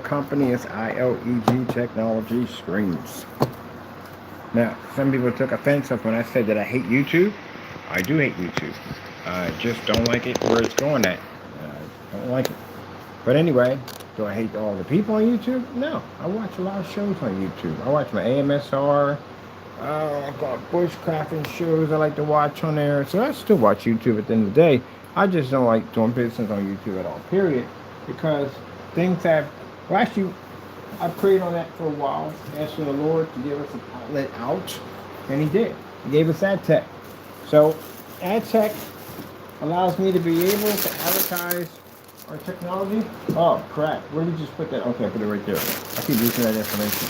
company is ILEG Technology Streams. Now, some people took offense of when I said that I hate YouTube. I do hate YouTube. I just don't like it where it's going at. I don't like it. But anyway, do I hate all the people on YouTube? No. I watch a lot of shows on YouTube. I watch my AMSR. I've got bushcrafting shows I like to watch on there. So I still watch YouTube at the end of the day. I just don't like doing business on YouTube at all, period. Because things have, well, actually, I prayed on that for a while, asking the Lord to give us an outlet out, and He did. He gave us ad tech. So, ad tech allows me to be able to advertise our technology. Oh, crap. Where did you just put that? Okay, I put it right there. I keep losing that information.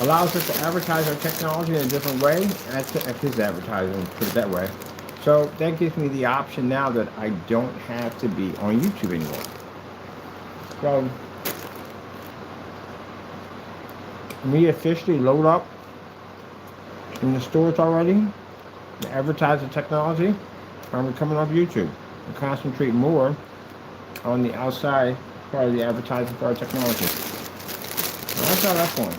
Allows us to advertise our technology in a different way. Ad tech is advertising, put it that way. So, that gives me the option now that I don't have to be on YouTube anymore. So, we officially load up in the stores already to advertise the technology. I'm coming off YouTube and concentrate more on the outside part of the advertising for our technology. Well, that's how that's going.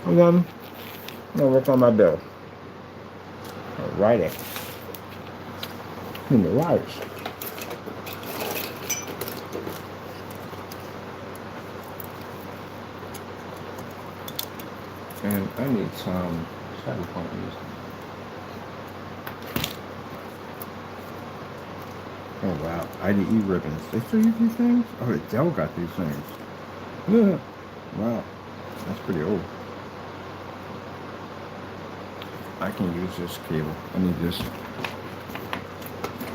And then I'm gonna work on my bill. Writing. In the wires. And I need some cyberpunk music. Oh wow, IDE ribbons. They still use these things? Oh, Dell got these things. Yeah. Wow, that's pretty old. I can use this cable. I need this.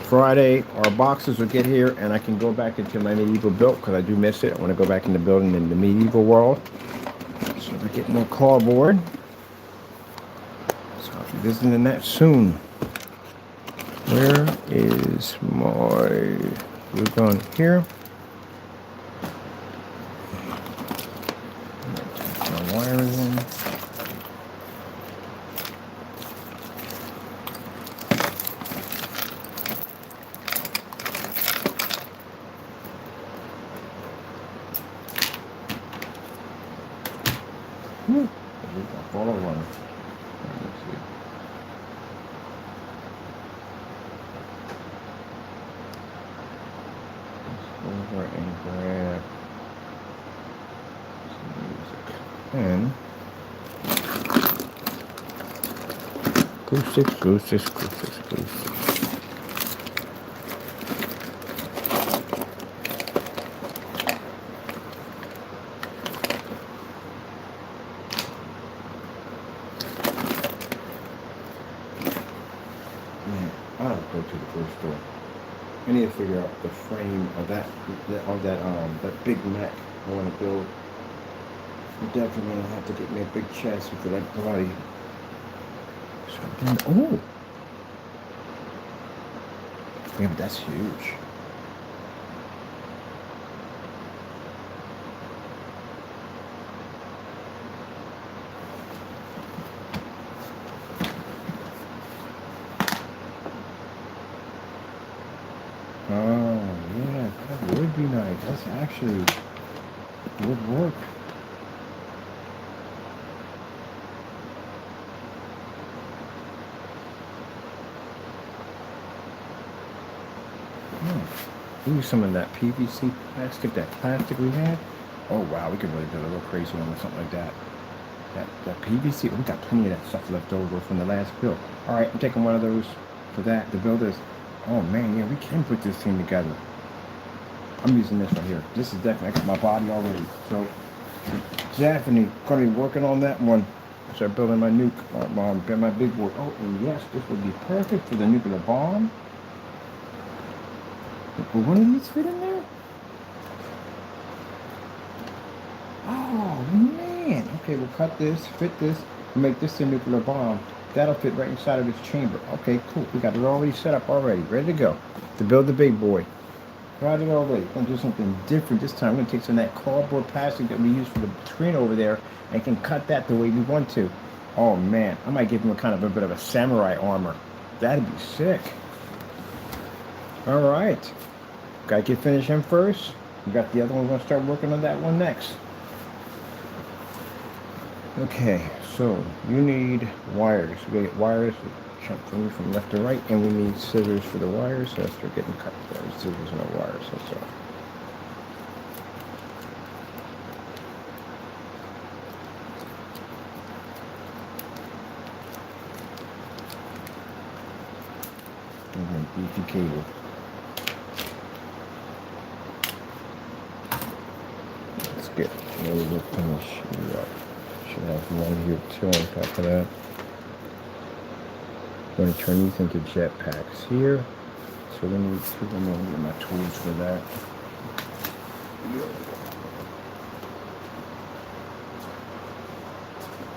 Friday, our boxes will get here, and I can go back into my medieval build because I do miss it. I want to go back into building in the medieval world. So I get more cardboard. So I'll be visiting that soon. Where is my glue gun here? My wires in. Follow one. Let's see. Let's over and grab some music. And glue sticks, glue sticks, glue sticks, glue sticks. I'll go to the first store. I need to figure out the frame of that big mech I want to build. I'm definitely gonna have to get me a big chest for that body. So then, oh, yeah, but that's huge. Oh, yeah, that would be nice. That's actually would work. Use some of that PVC plastic, that plastic we had. Oh wow, we could really build a little crazy one or something like that. That PVC, we got plenty of that stuff left over from the last build. All right, I'm taking one of those for that to build this. Oh man, yeah, we can put this thing together. I'm using this right here. This is definitely, I got my body already. So definitely gonna be working on that one. Start building my nuke, my big board. Oh, and yes, this would be perfect for the nuclear bomb. Will one of these fit in there? Oh man. Okay, we'll cut this, fit this, and make this a nuclear bomb. That'll fit right inside of this chamber. Okay, cool. We got it already set up already, ready to go to build the big boy. Right it all the way. I'm going to do something different this time. I'm going to take some of that cardboard plastic that we use for the screen over there and can cut that the way we want to. Oh man, I might give him a kind of a bit of a samurai armor. That'd be sick. All right. Gotta get finish him first. We got the other one. We're gonna start working on that one next. Okay, so you need wires. We get wires from left to right, and we need scissors for the wires. So let's start getting cut there. Scissors and wires. That's all. And then beefy cable. Let's get ready to finish it up. Should have one here too on top of that. I'm going to turn these into jetpacks here. So we need two. I'm going to get my tools for that.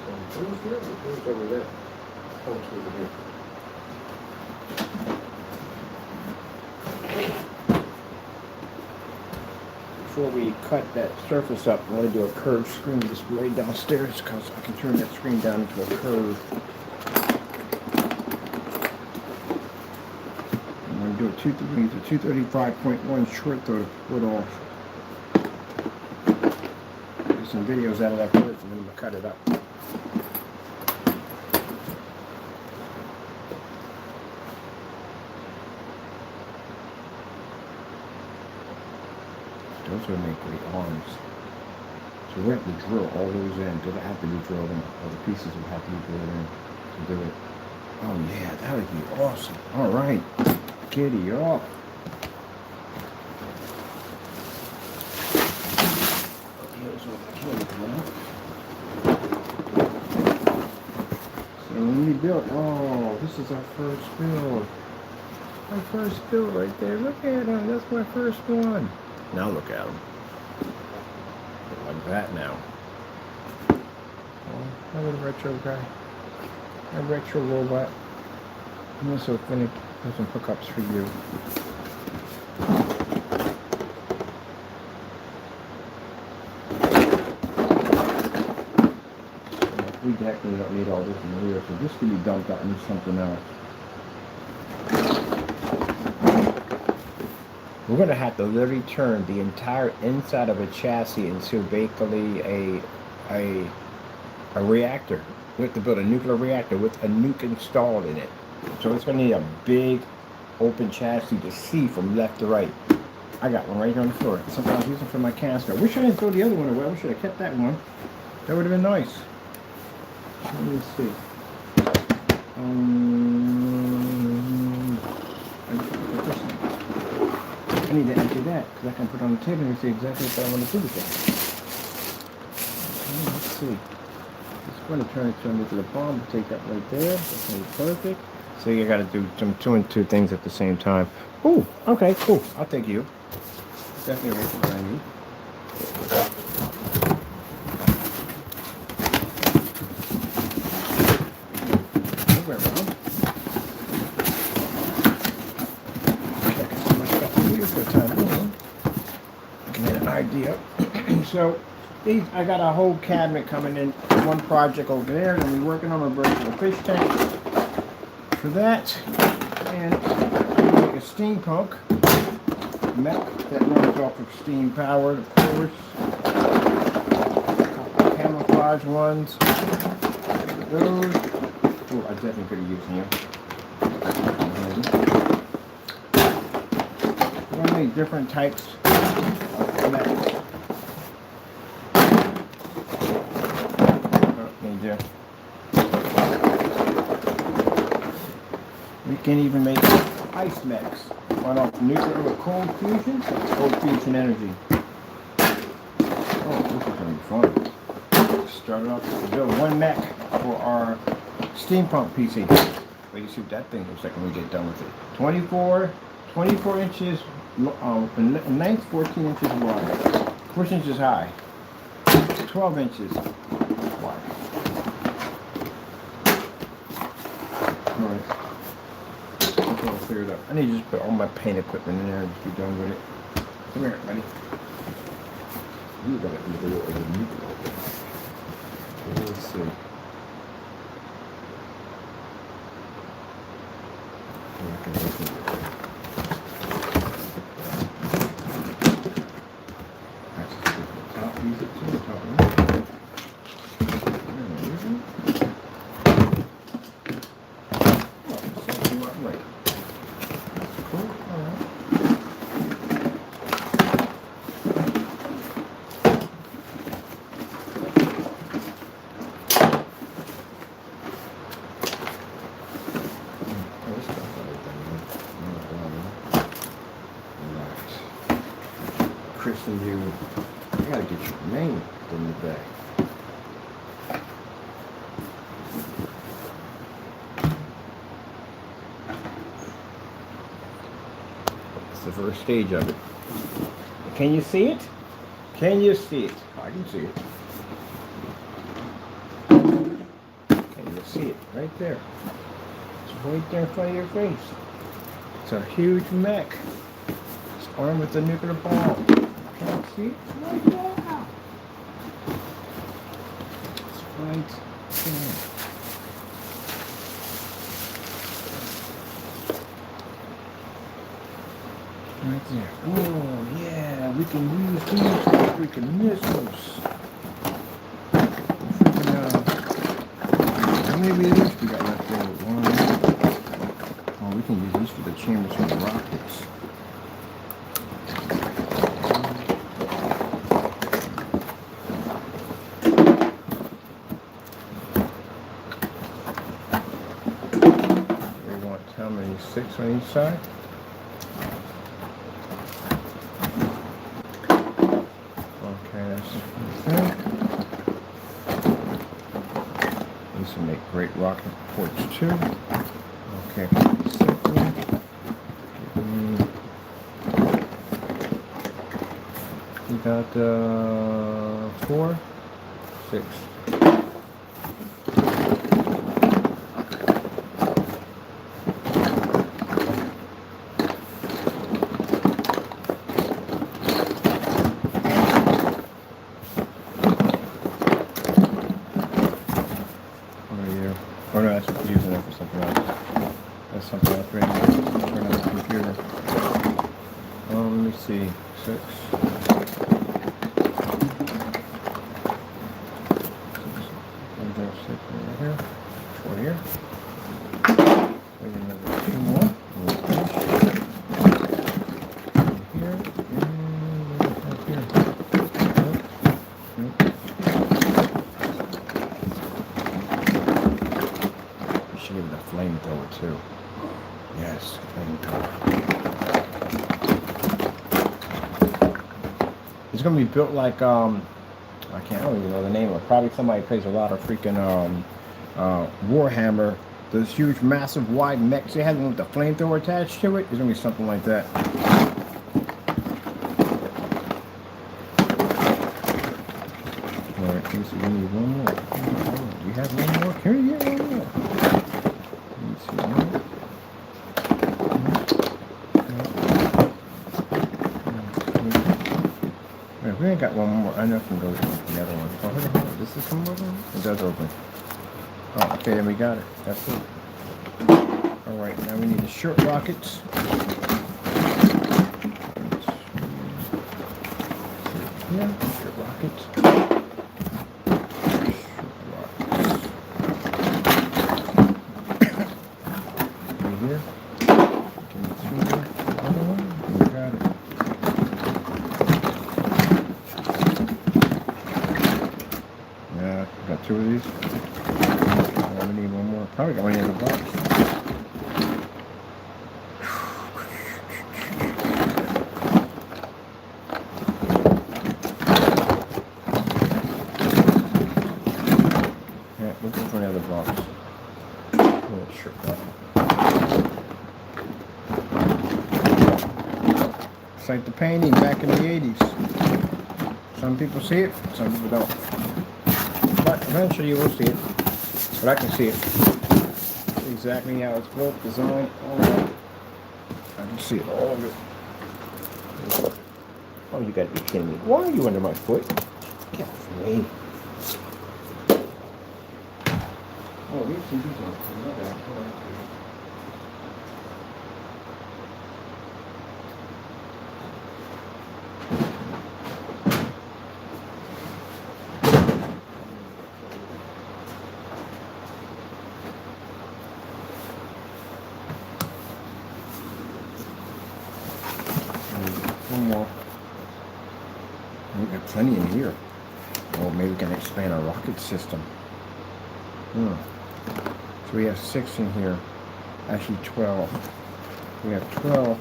So tools here, tools over there. Oh, tools over here. Before we cut that surface up, I'm going to do a curved screen display downstairs because I can turn that screen down into a curve. I'm going to do a 235.1 short though to put off. Get some videos out of that first and then I'm going to cut it up. Those would make great arms. So we have to drill all those in. They have to be drilled in. All the pieces would have to be drilled in to do it. Oh yeah, that would be awesome. All right, giddy up. So when we built, oh, this is our first build. My first build right there. Look at him. That's my first one. Now look at him. Like that now. Oh, I'm a retro guy. A retro robot. I'm also finished with some hookups for you. We definitely don't need all this in here, so this can be dumped out into something else. We're going to have to literally turn the entire inside of a chassis into basically a reactor. We have to build a nuclear reactor with a nuke installed in it. So it's going to need a big open chassis to see from left to right. I got one right here on the floor. Something I was using for my canister. I wish I didn't throw the other one away. I wish I had kept that one. That would have been nice. Let me see. I need to empty that because I can put it on the table and see exactly what I want to do with it. Let's see. It's going to turn it into the bomb. We'll take that right there. That's going to be perfect. So you got to do some two things at the same time. Ooh, okay, cool. I'll take you. Definitely what I need. Idea. So these, I got a whole cabinet coming in. One project over there, and we're working on a virtual fish tank for that, and make a steampunk mech that runs off of steam powered, of course. A couple camouflage ones. Those. Oh, I definitely could have used them. We're gonna make different types. We can even make ice mechs run off nuclear or cold fusion, cold fusion energy. Oh, this is going to be fun. Start off to build one mech for our steampunk PC. Wait, you see what that thing looks like when we get done with it. 24 inches length, 14 inches wide, 4 inches high, 12 inches wide. Alright, that's all cleared up. I need to just put all my paint equipment in there and just be done with it. Come here, buddy. You gotta be a little unique. Let's see. Top music too. Top music. Christen you. I gotta get your name in the bag. It's the first stage of it. Can you see it? Can you see it? I can see it. Can you see it? Right there. It's right there in front of your face. It's a huge mech. It's armed with a nuclear bomb. Can you see it? Right there. It's right there. Right there. Oh, yeah, we can use these freaking missiles. How many of these we got left over? One. Oh, we can use these for the chambers for the rockets. We want how many? 6 on each side? These will make great rocket ports too. Okay, we got 4, 6. Oh no, that's using it for something else. That's something else right here. Turn on the computer. Let me see. 6. 6 right here. 4 here. Maybe another 2 more. Here. And up here. Nope. Should give it a flamethrower too. Yes, flamethrower. It's gonna be built like I don't even know the name of it. Probably somebody plays a lot of freaking Warhammer. Those huge, massive, wide mechs they have with the flamethrower attached to it. It's gonna be something like that. Alright, we need one more. Do we have one more? Can we get one more? We ain't got one more. I know if we can go to the other one. Oh, hold on. Does this come open? It does open. Oh, okay, then we got it. That's it. Alright, now we need the short rockets. Yeah, short rockets. Right here. We got it. Yeah, got 2 of these. We need one more. Probably got one in the box. Yeah, let's go for another box. Oh, sure. It's like the painting back in the 80s. Some people see it, some people don't. But eventually you will see it. But I can see it. Exactly how it's built, designed, all of it. I can see it, all of it. Oh, you gotta be kidding me. Why are you under my foot? Get off me. Oh, these are another. One more. We got plenty in here. Well, maybe we can expand our rocket system. So we have 6 in here. Actually 12. We have 12.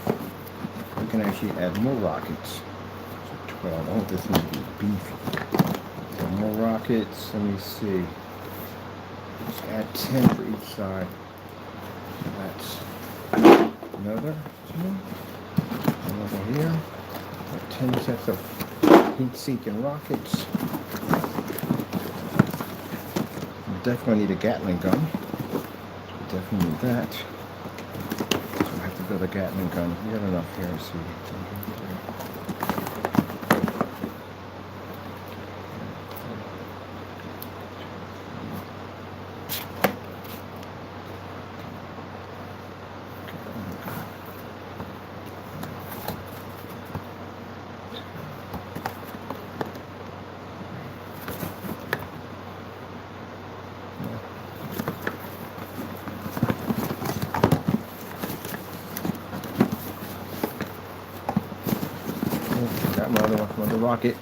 We can actually add more rockets. So 12. Oh, this needs to be beefy. So more rockets. Let me see. Let's add 10 for each side. That's another 2. Over here. 10 sets of heat-seeking rockets. Definitely need a Gatling gun. Definitely need that. So I have to build a Gatling gun. We got enough here. Let's see. Got another rocket.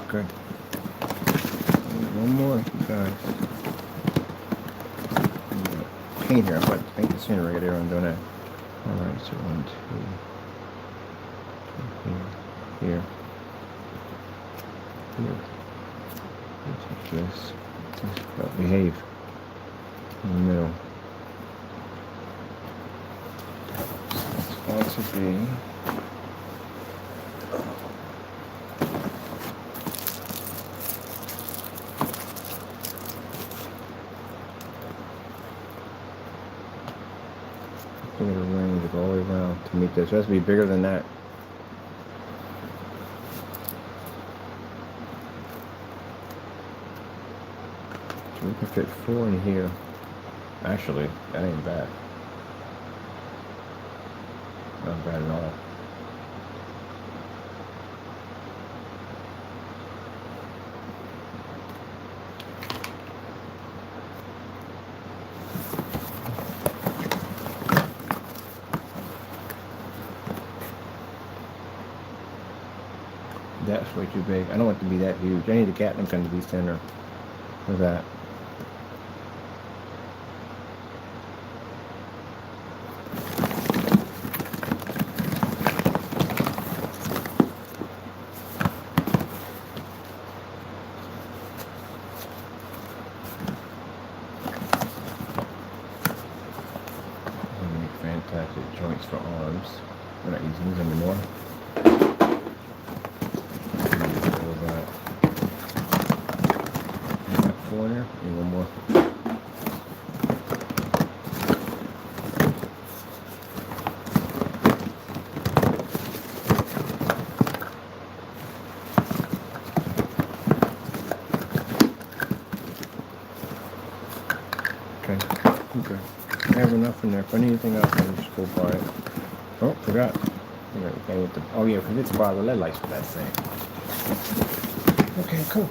Good. One more, guys. Paint here. I'm about to paint the scenery right there. I'm doing that. Alright, so 1, 2. Here. Take this. Just behave. In the middle. So it's going to be. Look at the range all the way around to meet this. It has to be bigger than that. So we can fit 4 in here. Actually, that ain't bad. Not bad at all. That's way too big. I don't want it to be that huge. I need the Gatling gun to be thinner for that. Fantastic joints for arms. We're not using these anymore. There and one more. Okay. I have enough in there. If I need anything else, I'll just go buy it. Oh, forgot. Oh yeah, forget to buy the LED lights for that thing. Okay, cool.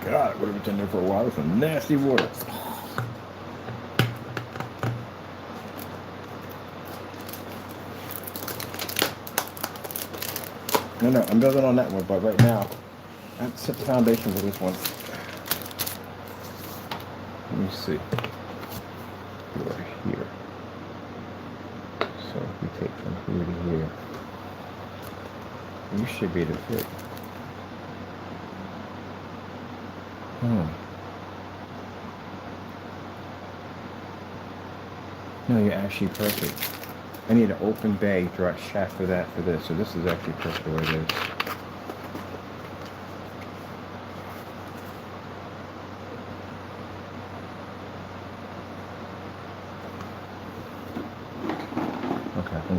God, it would have been there for a while with some nasty water. No, I'm building on that one, but right now, I have to set the foundation for this one. Let me see. You are here. So if we take from here to here, you should be able to fit. No, you're actually perfect. I need an open bay direct shaft for that, for this. So this is actually perfect the way it is.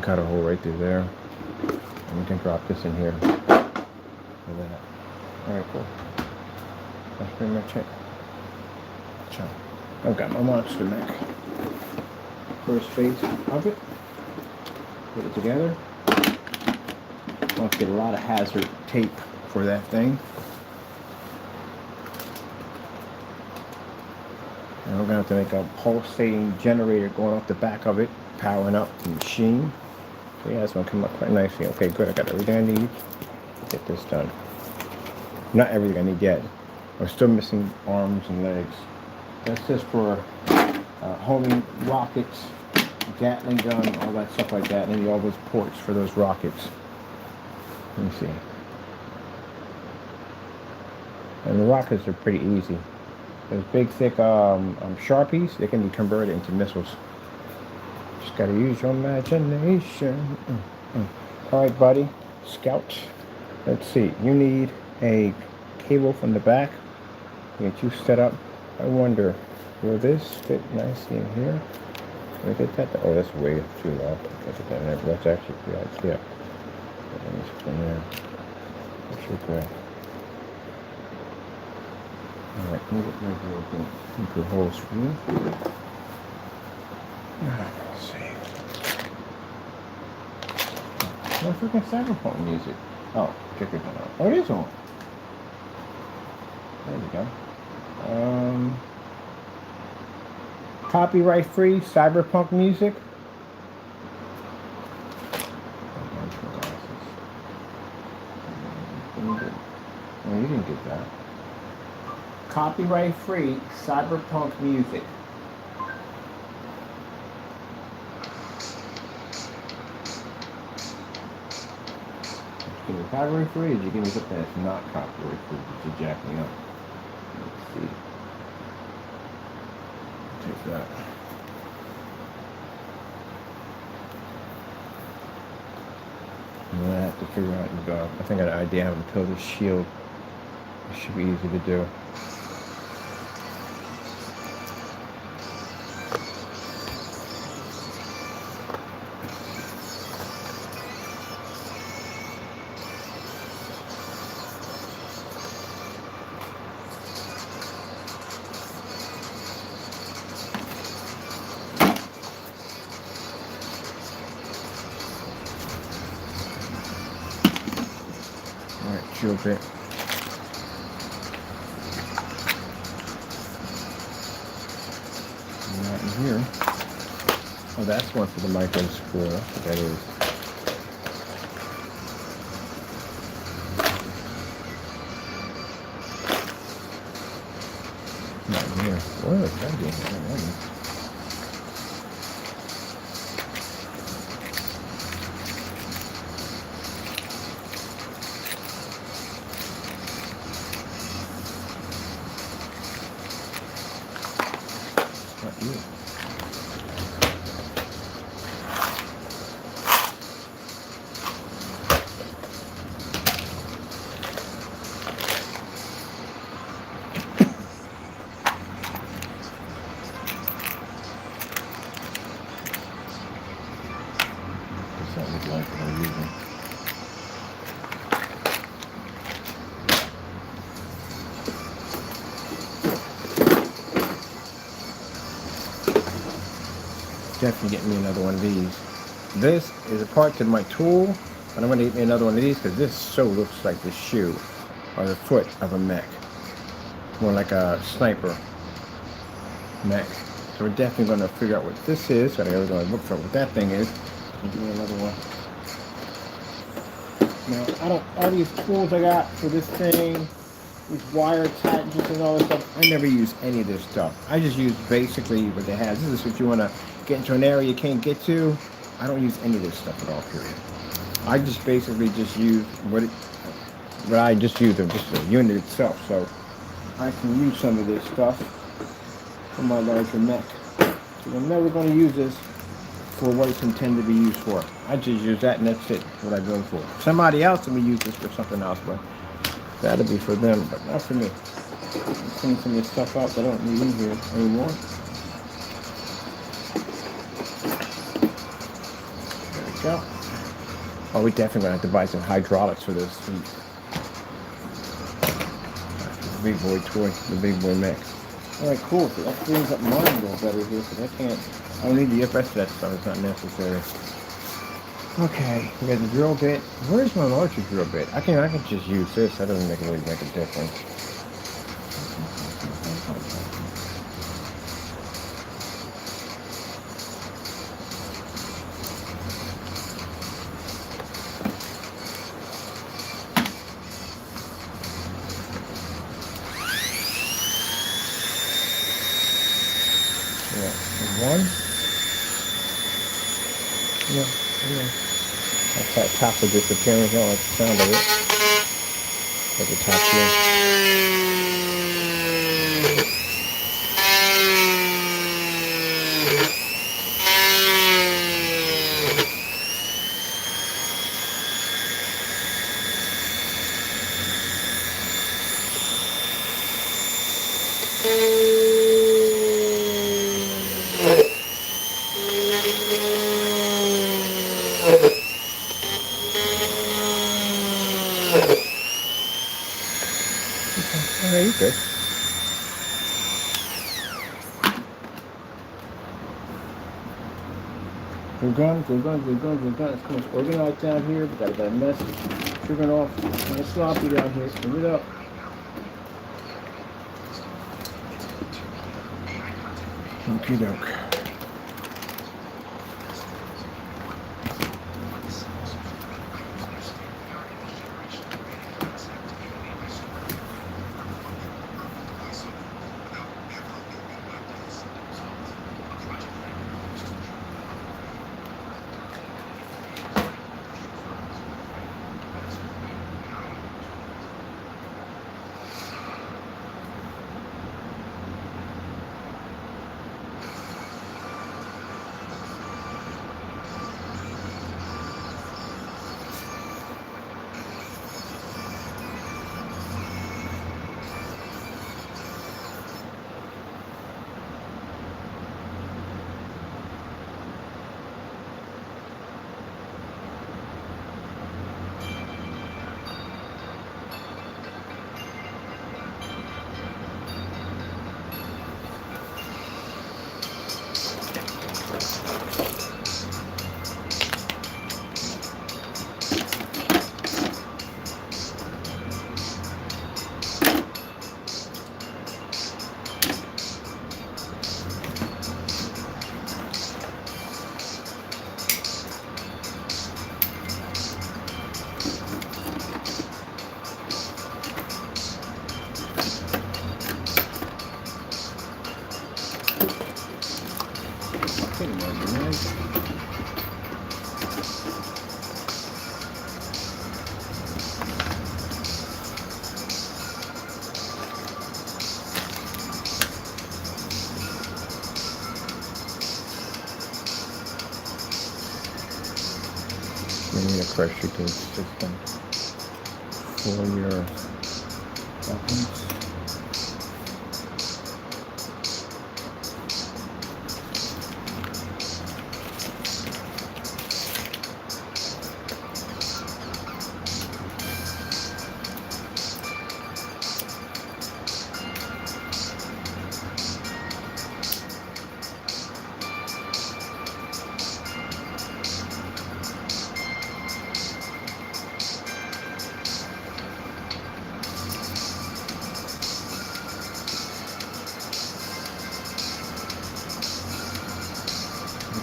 cut a hole right through there. And we can drop this in here. Like that. Alright, cool. That's pretty much it. So, I've got my monster mech. First phase of it. Put it together. I'll get a lot of hazard tape for that thing. And we're going to have to make a pulsating generator going off the back of it, powering up the machine. So yeah, it's going to come up quite nicely. Okay, good. I got everything I need to get this done. Not everything I need yet. I'm still missing arms and legs. That's just for homing rockets, Gatling gun, all that stuff like that. And then all those ports for those rockets. Let me see. And the rockets are pretty easy. Those big, thick Sharpies, they can be converted into missiles. Just gotta use your imagination. Alright, buddy. Scout. Let's see. You need a cable from the back. Get you set up. I wonder, will this fit nicely in here? Can I get that? Oh, that's way too low. That's actually good. Yeah. Let me just put in there. That's your good. Alright, move it right here. Into holes for you. Let's see. No freaking cyberpunk music. Oh, check it out. Oh, it is on. There we go. Copyright free cyberpunk music. Oh, you didn't get that. Copyright free cyberpunk music. Is it copyright free, or did you give me something that's not copyright free? Did you jack me up? Let's see. Take that. And then I have to figure out, I think I got an idea how to build this shield. It should be easy to do. Shield bit. And that in here. Oh, that's one for the micro spool. That's what that is. Not in here. What is that doing? Definitely get me another one of these. This is a part to my tool, but I'm going to get me another one of these because this so looks like the shoe or the foot of a mech. More like a sniper mech. So we're definitely going to figure out what this is. So I'm going to look for what that thing is. And give me another one. Now, all these tools I got for this thing, these wire attachments and all this stuff, I never use any of this stuff. I just use basically what they have. This is what you want to get into an area you can't get to. I don't use any of this stuff at all, period. I just basically just use what I just use of just the unit itself. So I can use some of this stuff for my larger mech. So I'm never going to use this for what it's intended to be used for. I just use that and that's it, what I go for. Somebody else may use this for something else, but that'll be for them, but not for me. I'm cleaning some of this stuff out that I don't need in here anymore. There we go. Oh, we definitely gonna have to buy some hydraulics for this. The big boy toy, the big boy mech. Alright, cool. So that cleans up mine a little better here, because I don't need the rest of that stuff. It's not necessary. Okay, we got the drill bit. Where's my larger drill bit? I can just use this. That doesn't really make a difference. Yeah, one. Yeah. That's that top of disappearing. I don't like the sound of it. At the top here. Okay, you good. We're done. It's kind of organized down here. We got a mess. Triggering off. Kind of sloppy down here. Clean it up. Okie doke. You need a pressure gauge system for your weapons.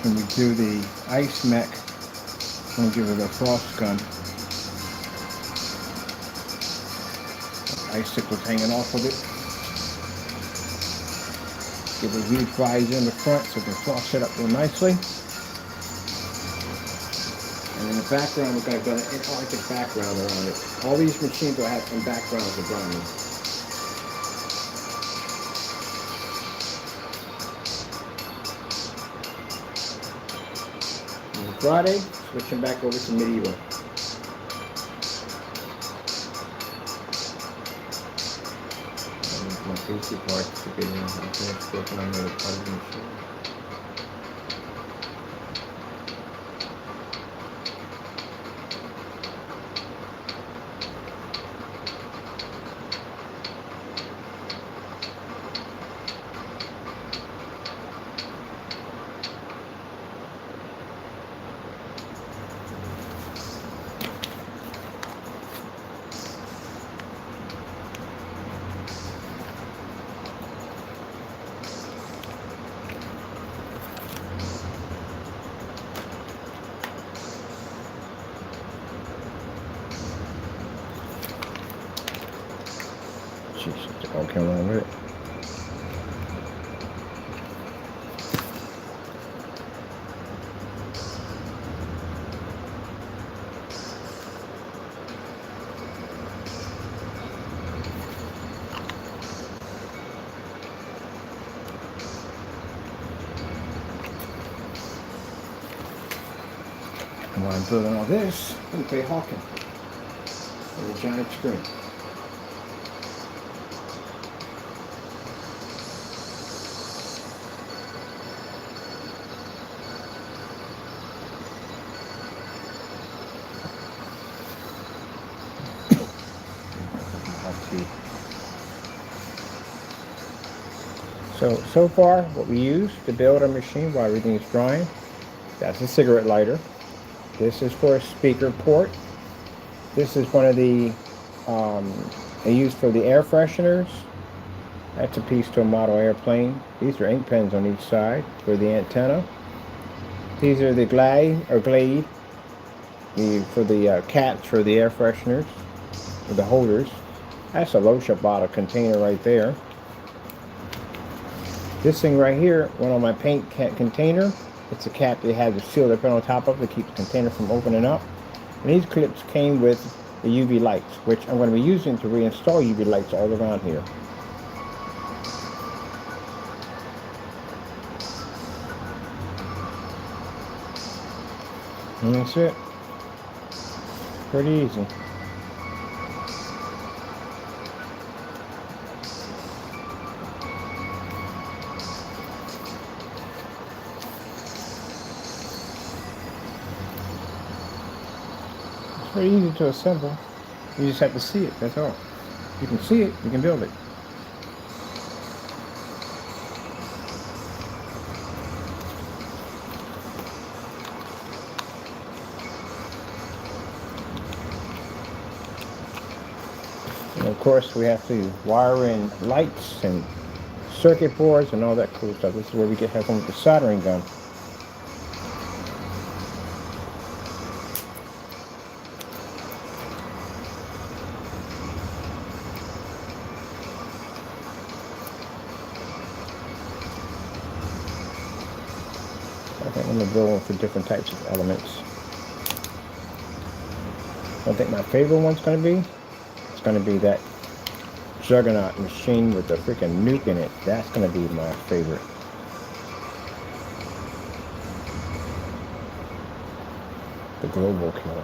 When we do the ice mech, I'm going to give it a frost gun. Icicles hanging off of it. Give it a huge visor in the front so we can frost it up real nicely. And in the background, we're going to put an Antarctic background around it. All these machines will have some backgrounds around them. Friday, switching back over to medieval. My basic parts to get in. I'm finished working on another part of the machine. All came along with it. And while I'm building all this, I'm going to play Hawking on the giant screen. So far, what we use to build our machine while everything is drying, that's a cigarette lighter. This is for a speaker port. This is one of the, they use for the air fresheners. That's a piece to a model airplane. These are ink pens on each side for the antenna. These are the Glade, for the caps for the air fresheners, or the holders. That's a lotion bottle container right there. This thing right here, one on my paint container. It's a cap they had to seal up on top of to keep the container from opening up. And these clips came with the UV lights, which I'm going to be using to reinstall UV lights all around here. And that's it. Pretty easy. It's very easy to assemble. You just have to see it, that's all. You can see it, you can build it. And of course, we have to wire in lights and circuit boards and all that cool stuff. This is where we have fun with the soldering gun. I think I'm going to build one for different types of elements. I think my favorite one's going to be, it's going to be that Juggernaut machine with the freaking nuke in it. That's going to be my favorite. The Global Killer.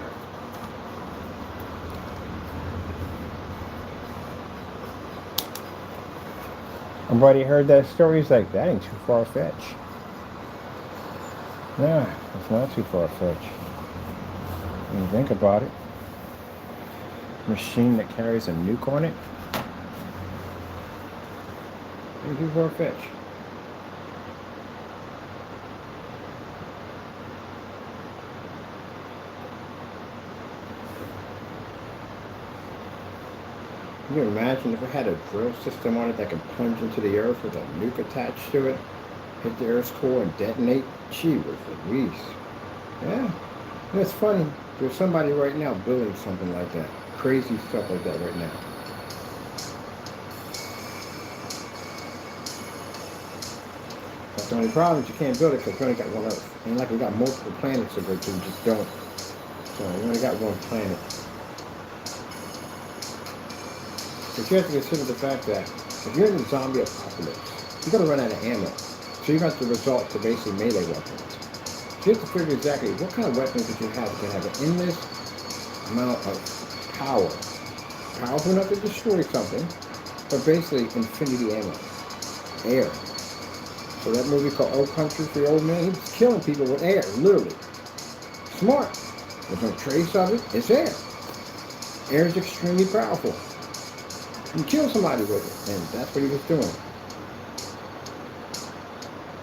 I've already heard that story. He's like, that ain't too far-fetched. Yeah, it's not too far-fetched. When you think about it. Machine that carries a nuke on it. Ain't too far-fetched. Can you imagine if it had a drill system on it that could plunge into the earth with a nuke attached to it, hit the Earth's core and detonate? Gee whiz Louise. Yeah, it's funny. There's somebody right now building something like that. Crazy stuff like that right now. That's the only problem is you can't build it because we only got one Earth. And like we got multiple planets to go to, we just don't. So we only got one planet. But you have to consider the fact that if you're in a zombie apocalypse, you're going to run out of ammo. So you got to resort to basically melee weapons. So you have to figure exactly what kind of weapons that you have that can have an endless amount of power. Powerful enough to destroy something, but basically infinity ammo. Air. So that movie called Old Country for the Old Man, he was killing people with air, literally. Smart. There's no trace of it, it's air. Air is extremely powerful. You kill somebody with it, and that's what he was doing.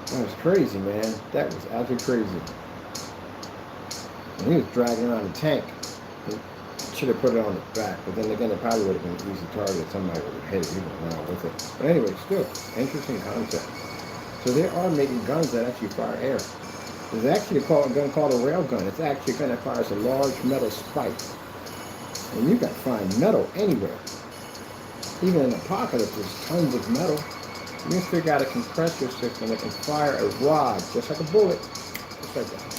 That was crazy, man. That was absolutely crazy. And he was dragging around a tank. He should have put it on the back, but then again, it probably would have been an easy target. Somebody would have hit it. He went around with it. But anyway, still, interesting concept. So they are making guns that actually fire air. There's actually a gun called a rail gun. It's actually a gun that fires a large metal spike. And you can find metal anywhere. Even in the apocalypse, there's tons of metal. You can figure out a compressor system that can fire a rod, just like a bullet, just like that.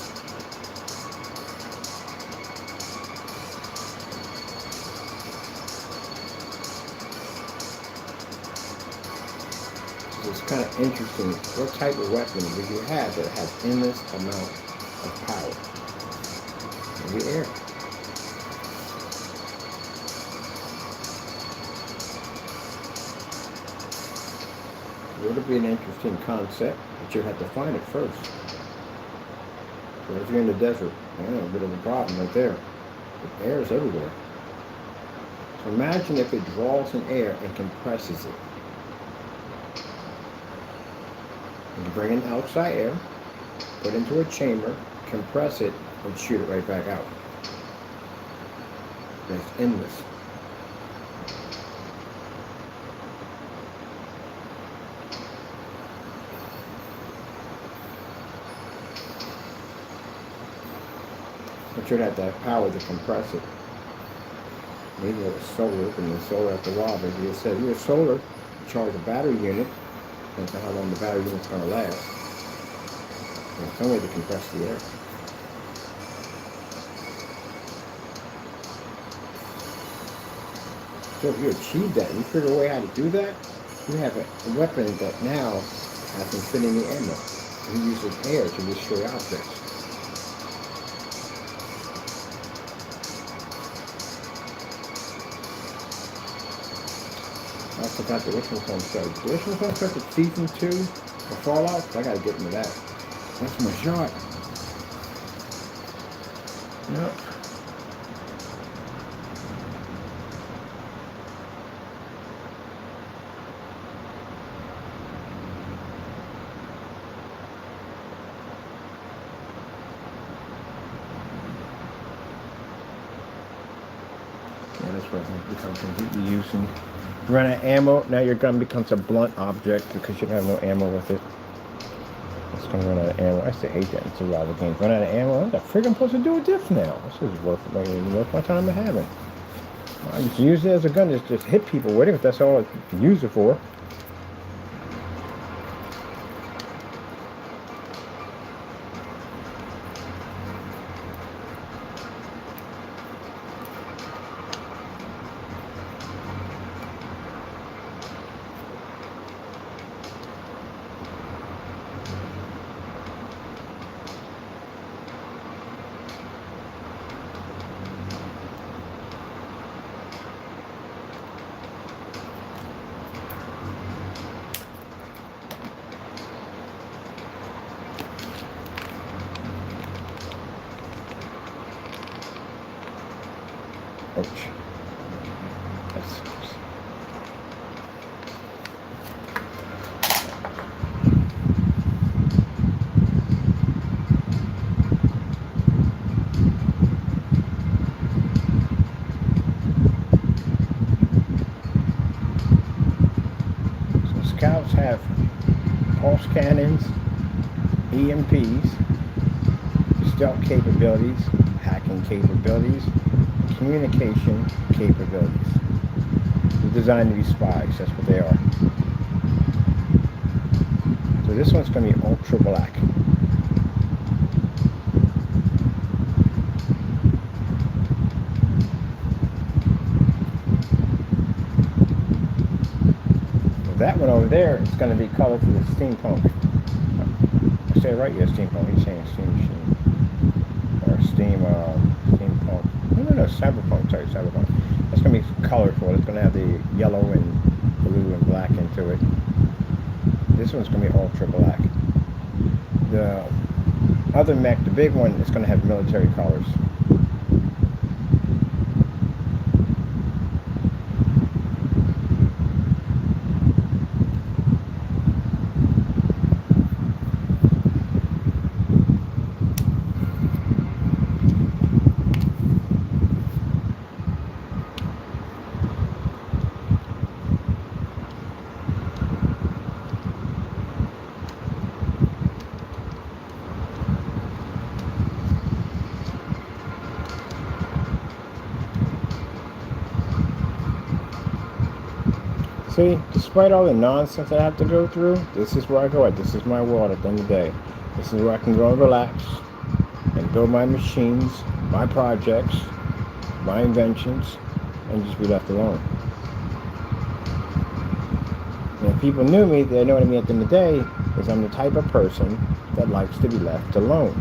So it's kind of interesting. What type of weapon would you have that has endless amount of power in the air? It would be an interesting concept, but you have to find it first. So if you're in the desert, a bit of a problem right there. The air is everywhere. So imagine if it draws in air and compresses it. You bring in outside air, put it into a chamber, compress it, and shoot it right back out. It's endless. But you'd have to have power to compress it. Maybe it was solar, and then solar after a while, but you said you're solar, you charge a battery unit, depends on how long the battery unit's going to last. There's some way to compress the air. So if you achieve that, you figure a way how to do that, you have a weapon that now has infinity ammo. It uses air to destroy objects. I forgot the original one started. The original one started season 2 of Fallout. I gotta get into that. That's my shot. Yep. Yeah, that's what I think becomes completely using. Run out of ammo, now your gun becomes a blunt object because you don't have no ammo with it. It's gonna run out of ammo. I still hate that in survival games. Run out of ammo, what the frig I'm supposed to do with this now? This is worth my time to having. I just use it as a gun, just hit people with it if that's all I can use it for. Ouch. That's so scouts have pulse cannons, EMPs, stealth capabilities, hacking capabilities, communication capabilities. They're designed to be spies, that's what they are. So this one's going to be ultra black. That one over there is going to be colored for the steampunk. I say it right, yeah, steampunk. He's saying steam machine. Or steampunk. No, cyberpunk, sorry, cyberpunk. That's going to be colorful. It's going to have the yellow and blue and black into it. This one's going to be ultra black. The other mech, the big one, is going to have military colors. See, despite all the nonsense I have to go through, this is where I go at. This is my world at the end of the day. This is where I can go and relax and build my machines, my projects, my inventions, and just be left alone. And if people knew me, they know what I mean at the end of the day is I'm the type of person that likes to be left alone.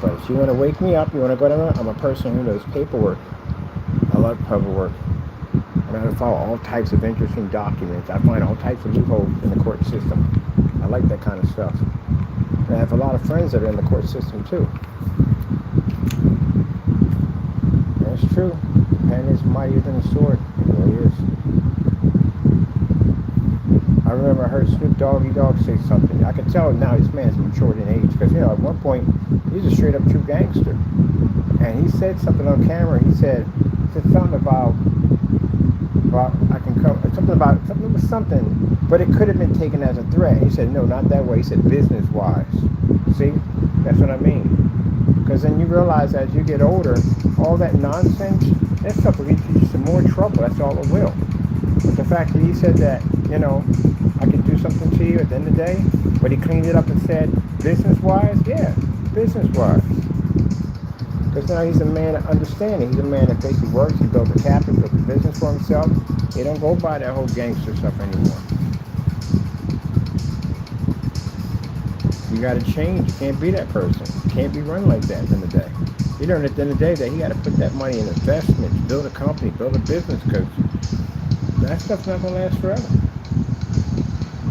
But if you want to wake me up, you want to go down, I'm a person who knows paperwork. I love paperwork. I know how to follow all types of interesting documents. I find all types of loopholes in the court system. I like that kind of stuff. And I have a lot of friends that are in the court system too. And it's true. The pen is mightier than the sword. It really is. I remember I heard Snoop Doggy Dogg say something. I could tell now this man's matured in age because, at one point, he's a straight up true gangster. And he said something on camera. He said something about I can come, something was something, but it could have been taken as a threat. He said, no, not that way. He said, business-wise. See? That's what I mean. Because then you realize as you get older, all that nonsense, that stuff will get you some more trouble. That's all it will. But the fact that he said that, I could do something to you at the end of the day, but he cleaned it up and said, business-wise? Yeah, business-wise. Because now he's a man of understanding. He's a man that basically works. He built a capital, built a business for himself. He don't go by that whole gangster stuff anymore. You got to change. You can't be that person. You can't be run like that at the end of the day. You learn at the end of the day that he got to put that money in investments, build a company, build a business, because that stuff's not going to last forever.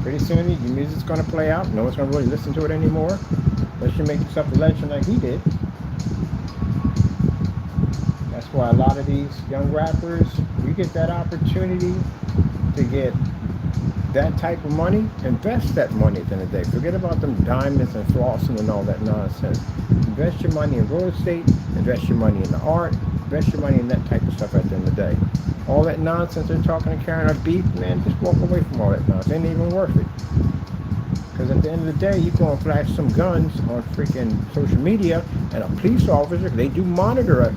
Pretty soon your music's going to play out. No one's going to really listen to it anymore. Unless you make yourself a legend like he did. That's why a lot of these young rappers, you get that opportunity to get that type of money, invest that money at the end of the day. Forget about them diamonds and flossing and all that nonsense. Invest your money in real estate, invest your money in the art, invest your money in that type of stuff at the end of the day. All that nonsense they're talking and carrying on beef, man, just walk away from all that nonsense. It ain't even worth it. Because at the end of the day, you go and flash some guns on freaking social media, and a police officer, they do monitor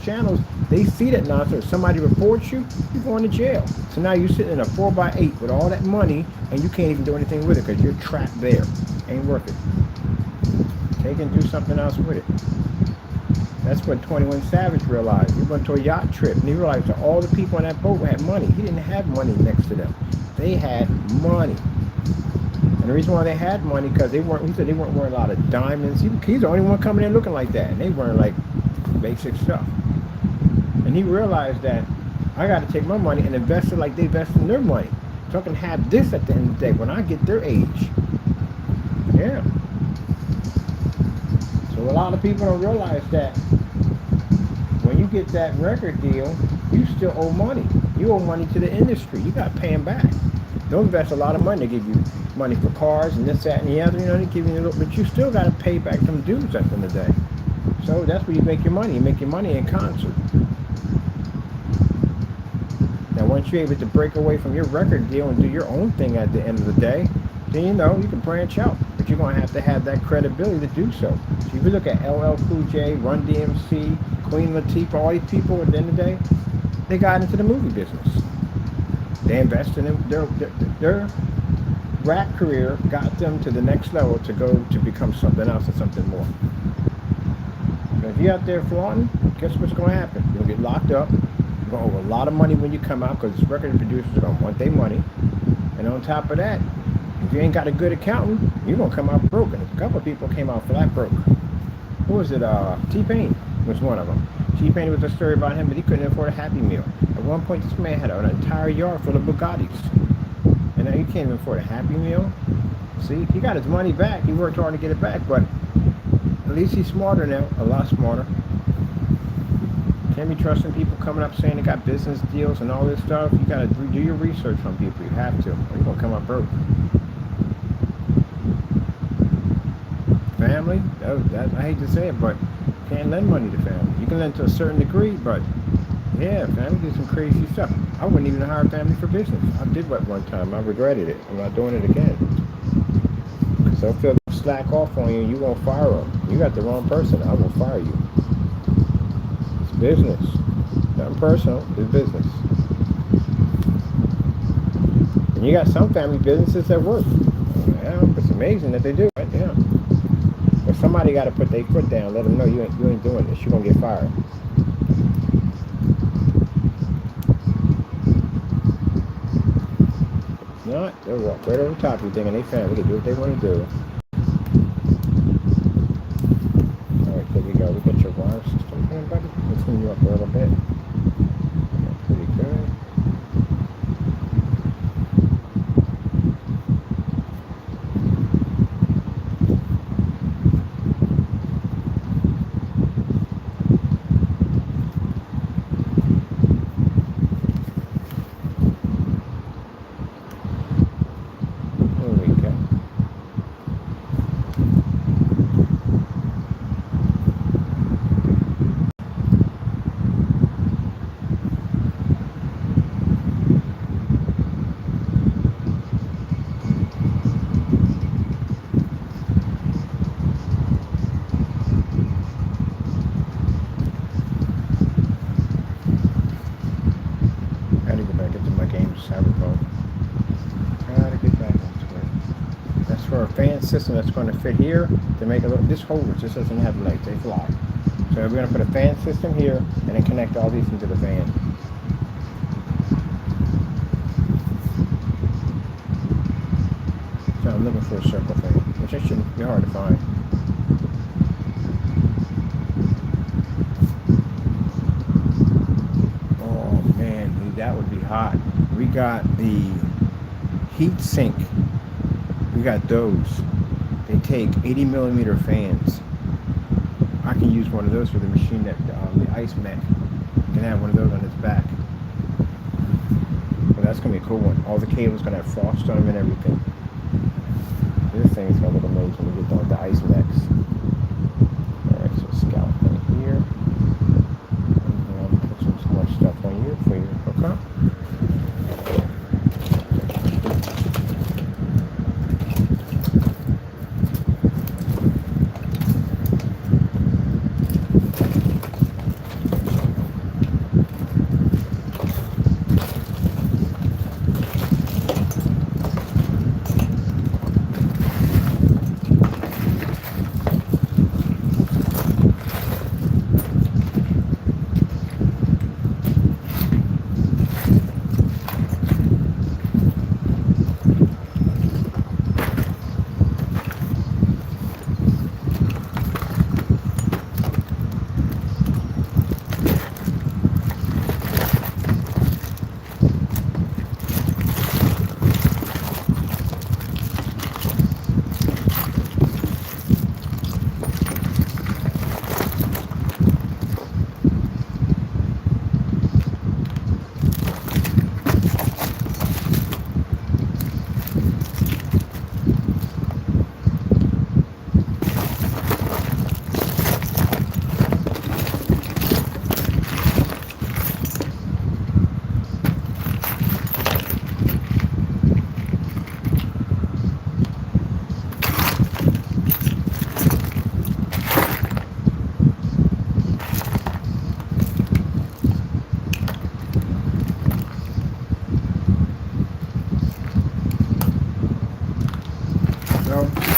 channels, they see that nonsense. Somebody reports you, you're going to jail. So now you're sitting in a 4x8 with all that money, and you can't even do anything with it because you're trapped there. Ain't worth it. Take and do something else with it. That's what 21 Savage realized. He went to a yacht trip, and he realized that all the people on that boat had money. He didn't have money next to them. They had money. And the reason why they had money, because he said they weren't wearing a lot of diamonds. He's the only one coming in looking like that. And they weren't like basic stuff. And he realized that I got to take my money and invest it like they invest in their money. So I can have this at the end of the day when I get their age. Yeah. So a lot of people don't realize that when you get that record deal, you still owe money. You owe money to the industry. You got to pay them back. They'll invest a lot of money. They give you money for cars and this, that, and the other. They give you a little, but you still got to pay back them dues at the end of the day. So that's where you make your money. You make your money in concert. Now, once you're able to break away from your record deal and do your own thing at the end of the day, then you can branch out. But you're going to have that credibility to do so. So if you look at LL Cool J, Run DMC, Queen Latifah, all these people at the end of the day, they got into the movie business. They invested in their rap career, got them to the next level to go to become something else and something more. But if you're out there flaunting, guess what's going to happen? You'll get locked up. You're going to owe a lot of money when you come out because record producers are going to want their money. And on top of that, if you ain't got a good accountant, you're going to come out broke. And a couple of people came out flat broke. Who was it? T-Pain was one of them. T-Pain was a story about him, but he couldn't afford a Happy Meal. At one point, this man had an entire yard full of Bugattis. And now he can't even afford a Happy Meal. See, he got his money back. He worked hard to get it back, but at least he's smarter now, a lot smarter. Can't be trusting people coming up saying they got business deals and all this stuff. You got to do your research on people. You have to, or you're going to come up broke. Family, I hate to say it, but you can't lend money to family. You can lend to a certain degree, but yeah, family did some crazy stuff. I wouldn't even hire family for business. I did that one time. I regretted it. I'm not doing it again. Because they'll feel slack off on you and you won't fire them. You got the wrong person. I will fire you. It's business. Nothing personal. It's business. And you got some family businesses that work. Yeah, it's amazing that they do. Right? Yeah. But somebody got to put their foot down. Let them know you ain't doing this. You're gonna get fired. Not, they'll walk right over top of you thinking they family. They can do what they want to do. Alright, there we go. We got your wire system here, buddy. Let's clean you up a little bit. That's pretty good. Gotta get back into my game, cyberpunk. Gotta get back into it. That's for a fan system that's going to fit here to make a little. This holder just doesn't have legs; they fly. So we're going to put a fan system here and then connect all these into the fan. So I'm looking for a circle fan, which I shouldn't be hard to find. Oh man, that would be hot. We got the heat sink. We got those. They take 80 millimeter fans. I can use one of those for the machine that the ice mech. You can have one of those on its back. Well, that's gonna be a cool one. All the cables gonna have frost on them and everything. This thing's gonna look amazing when we get done with the ice mechs. Alright, so scalp right here. And I'll put some more stuff on you for your hookup.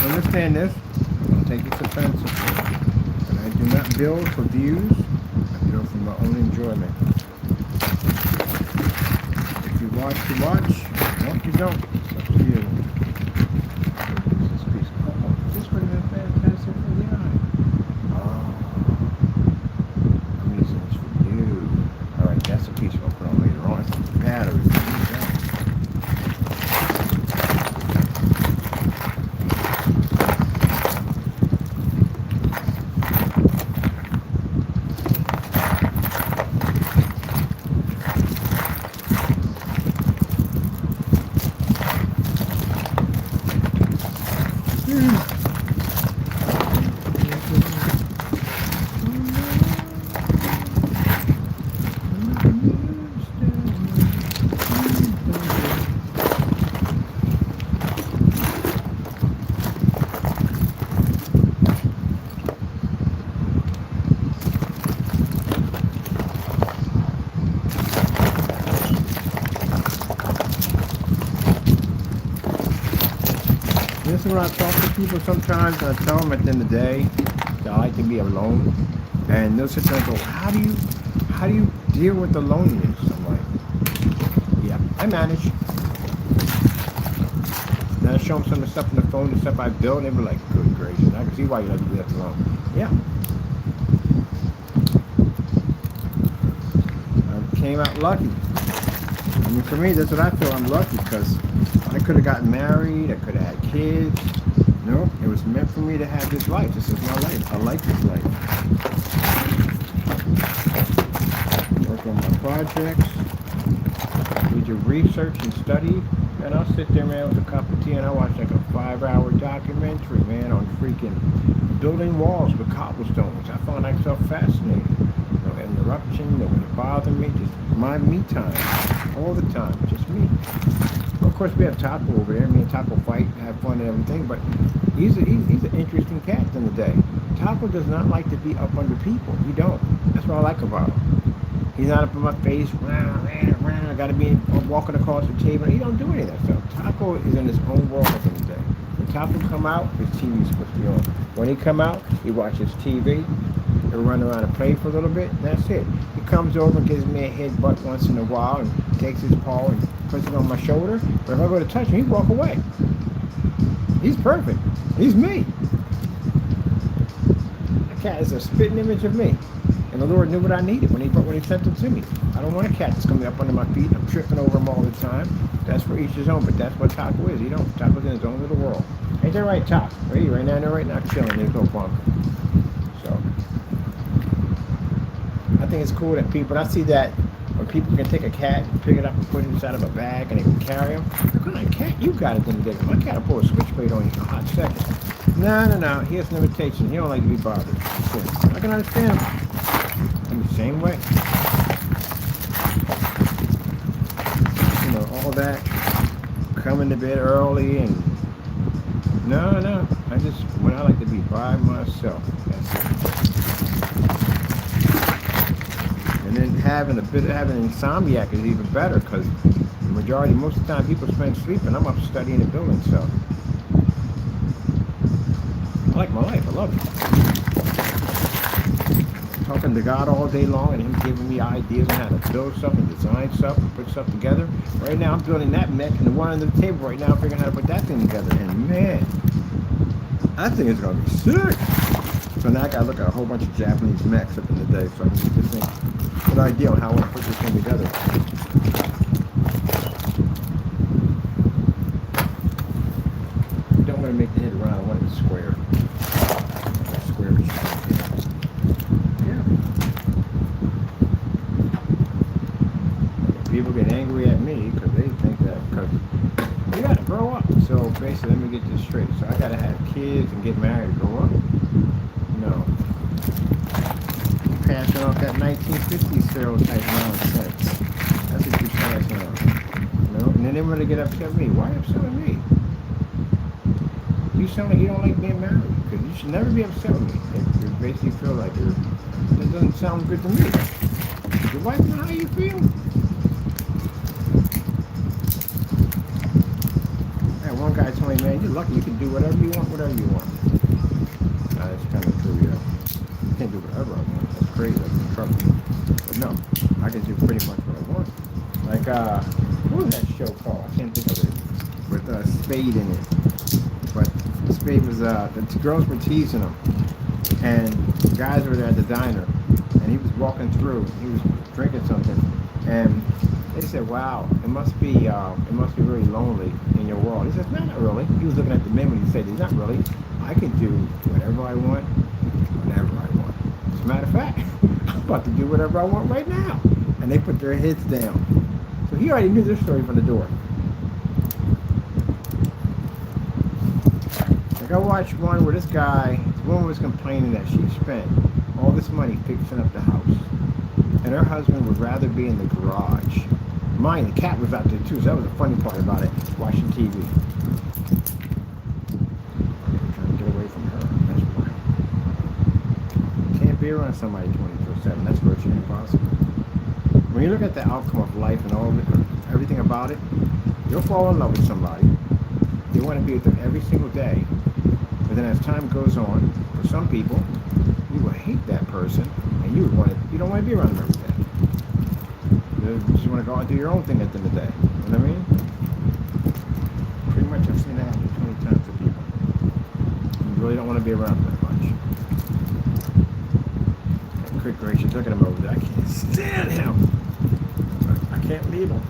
Understand this, I'll take it offensively, but I do not build for views, I build for my own enjoyment. If you watch, you watch, no, you don't, it's up to you. This piece, oh, this would have been fantastic for the eye. Oh, I'm using this for you. Alright, that's a piece I'll put on later on, it's the battery. when I talk to people sometimes, and I tell them at the end of the day that I like to be alone, and they'll sit there and go, how do you deal with the loneliness? I'm like, yeah, I manage. And I show them some of the stuff on the phone, the stuff I built, and they were like, good gracious, I can see why you like to be left alone. Yeah. I came out lucky. I mean, for me, that's what I feel. I'm lucky because I could have gotten married, I could have had kids. No, it was meant for me to have this life. This is my life. I like this life. Work on my projects. We do research and study. And I'll sit there, man, with a cup of tea, and I watch like a 5-hour documentary, man, on freaking building walls with cobblestones. I find myself fascinating. No interruption, no one to bother me, just my me time, all the time, just me. Of course, we have Taco over there. Me and Taco fight, have fun and everything, but he's an interesting cat at the end of the day. Taco does not like to be up under people. He don't. That's what I like about him. He's not up in my face. I got to be walking across the table. He don't do any of that stuff. Taco is in his own world at the end of the day. When Taco come out, his TV's supposed to be on. When he come out, he watches TV. He'll run around and play for a little bit, and that's it. He comes over and gives me a headbutt once in a while and takes his paw and puts it on my shoulder. But if I go to touch him, he walk away. He's perfect. He's me. The cat is a spitting image of me. And the Lord knew what I needed when he sent it to me. I don't want a cat that's coming up under my feet. I'm tripping over him all the time. That's for each his own, but that's what Taco is. Taco's in his own little world. Ain't that right, Taco? Right now, chilling. There's no bunk. So, I think it's cool that people, I see that when people can take a cat and pick it up and put it inside of a bag and they can carry him. What kind of cat you got at the end of the day? My cat will pull a switchblade on you in a hot second. No. He has limitations. He don't like to be bothered. I can understand him. I'm the same way. You know, all that coming to bed early and no. When I like to be by myself. That's it. And then having insomniac is even better because most of the time people spend sleeping. I'm up studying and building stuff. I like my life. I love it. Talking to God all day long and him giving me ideas on how to build stuff and design stuff and put stuff together. Right now I'm building that mech and the one under the table right now, figuring out how to put that thing together. And man, that thing is going to be sick. So now I got to look at a whole bunch of Japanese mechs up in the day so I can get this thing, an idea on how I want to put this thing together. I don't want to make the head round, I want it square. Square. People get angry at me because they think that you got to grow up. So basically, let me get this straight. So I got to have kids and get married to grow up. No. You're passing off that 1950s stereotype nonsense. That's what you're passing on. No? And then they want to get upset with me. Why upset with me? You sound like you don't like being married because you should never be upset with me. If you basically feel like that doesn't sound good to me. Your wife know how you feel? One guy told me, man, you're lucky you can do whatever you want. That's kind of true, yeah. I can't do whatever I want. That's crazy. That's in trouble. But no, I can do pretty much what I want. Like, what was that show called? I can't think of it. With Spade in it. But Spade was, the girls were teasing him. And the guys were there at the diner. And he was walking through. He was drinking something. And they said, wow, it must be really lonely in your world. He says, no, not really. He was looking at the men when he said, he's not really. I can do whatever I want, whenever I want. As a matter of fact, I'm about to do whatever I want right now. And they put their heads down. So he already knew this story from the door. Like I watched one where this woman was complaining that she spent all this money fixing up the house. And her husband would rather be in the garage. Mind, the cat was out there too, so that was the funny part about it, watching TV. I'm trying to get away from her, that's why. Can't be around somebody 24/7, that's virtually impossible. When you look at the outcome of life and all of it, everything about it, you'll fall in love with somebody. They want to be with them every single day. But then as time goes on, for some people, you will hate that person, and you don't want to be around them every day. You just want to go out and do your own thing at the end of the day. You know what I mean? Pretty much I've seen that happen 20 times to people. You really don't want to be around them that much. And quick gracious, look at him over there. I can't stand him. I can't leave him.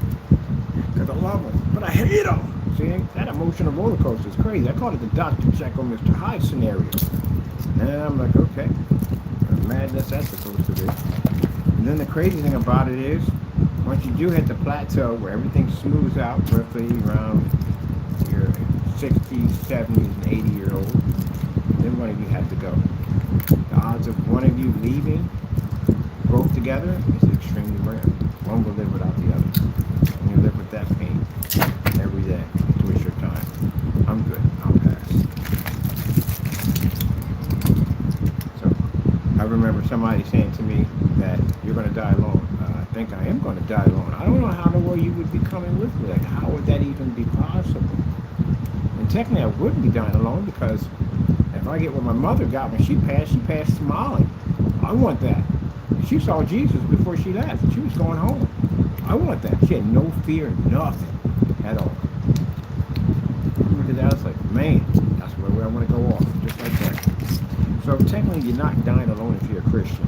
Because I love him. But I hate him. See, that emotional roller coaster is crazy. I call it the Dr. Jekyll, Mr. Hyde scenario. And I'm like, okay. Madness that's supposed to be. And then the crazy thing about it is, once you do hit the plateau where everything smooths out roughly around your 60s, 70s, and 80-year-old, then one of you has to go. The odds of one of you leaving both together is extremely rare. One will live without the other. And you live with that pain every day to waste your time. I'm good. I'll pass. So, I remember somebody saying to me that you're going to die alone. I think I am going to die alone. I don't know how in the world you would be coming with me. Like, how would that even be possible? And technically, I wouldn't be dying alone because if I get what my mother got when she passed smiling. I want that. She saw Jesus before she left. She was going home. I want that. She had no fear, nothing at all. Look at that. I was like, man, that's where I want to go off, just like that. So technically, you're not dying alone if you're a Christian.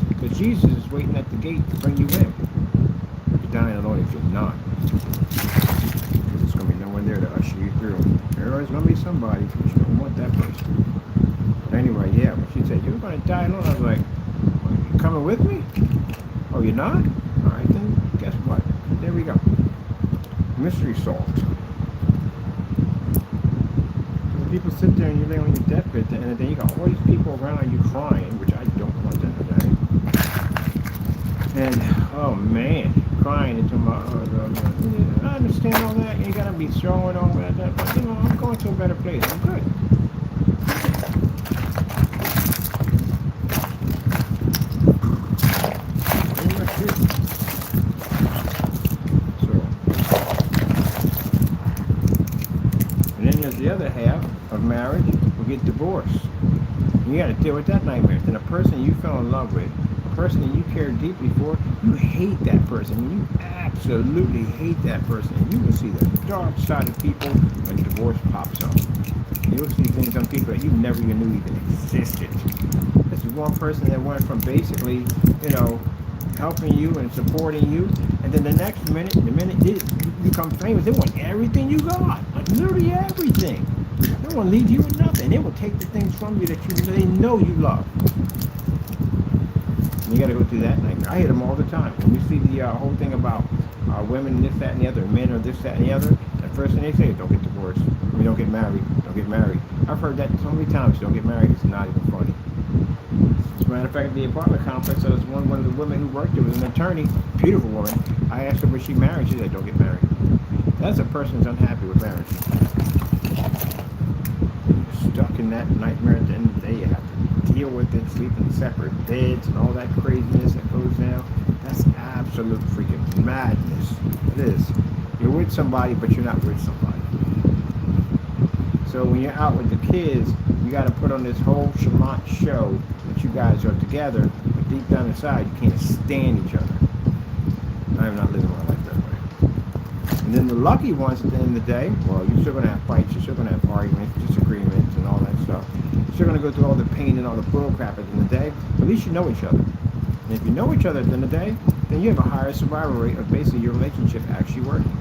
Because Jesus is waiting at the gate to bring you in. You're dying alone if you're not. Because there's going to be no one there to usher you through. There's always going to be somebody, but you don't want that person. But anyway, yeah, when she said, you're going to die alone, I was like, well, you coming with me? Oh, you're not? All right, then guess what? There we go. Mystery solved. When people sit there and you lay on your deathbed, and then you got all these people around you crying, which I don't want them to die. And oh man, crying into my. I understand all that. You gotta be strong and all that, but you know, I'm going to a better place. I'm good. The other half of marriage will get divorced. And you got to deal with that nightmare. Then a person you fell in love with, a person that you cared deeply for, you hate that person. You absolutely hate that person. And you will see the dark side of people when divorce pops up. You'll see things on people that you never even knew even existed. This is one person that went from basically, you know, helping you and supporting you, and then the next minute, the minute you become famous, they want everything you got, like literally everything. They won't leave you with nothing. They will take the things from you that they know you love. And you got to go through that nightmare. I hear them all the time. When you see the whole thing about women, this, that, and the other, men are this, that, and the other, the first thing they say is don't get divorced. I mean, don't get married. Don't get married. I've heard that so many times. Don't get married. It's not even funny. As a matter of fact, at the apartment complex, there was one of the women who worked there was an attorney, beautiful woman. I asked her, was she married? She said, don't get married. That's a person who's unhappy with marriage. You're stuck in that nightmare at the end of the day. You have to deal with it, sleep in separate beds and all that craziness that goes down. That's absolute freaking madness. It is. You're with somebody, but you're not with somebody. So when you're out with the kids, you got to put on this whole chalant show that you guys are together, but deep down inside, you can't stand each other. I am not living my life that way. And then the lucky ones at the end of the day, well, you're still going to have fights, you're still going to have arguments, disagreements, and all that stuff. You're still going to go through all the pain and all the bull crap at the end of the day, but at least you know each other. And if you know each other at the end of the day, then you have a higher survival rate of basically your relationship actually working.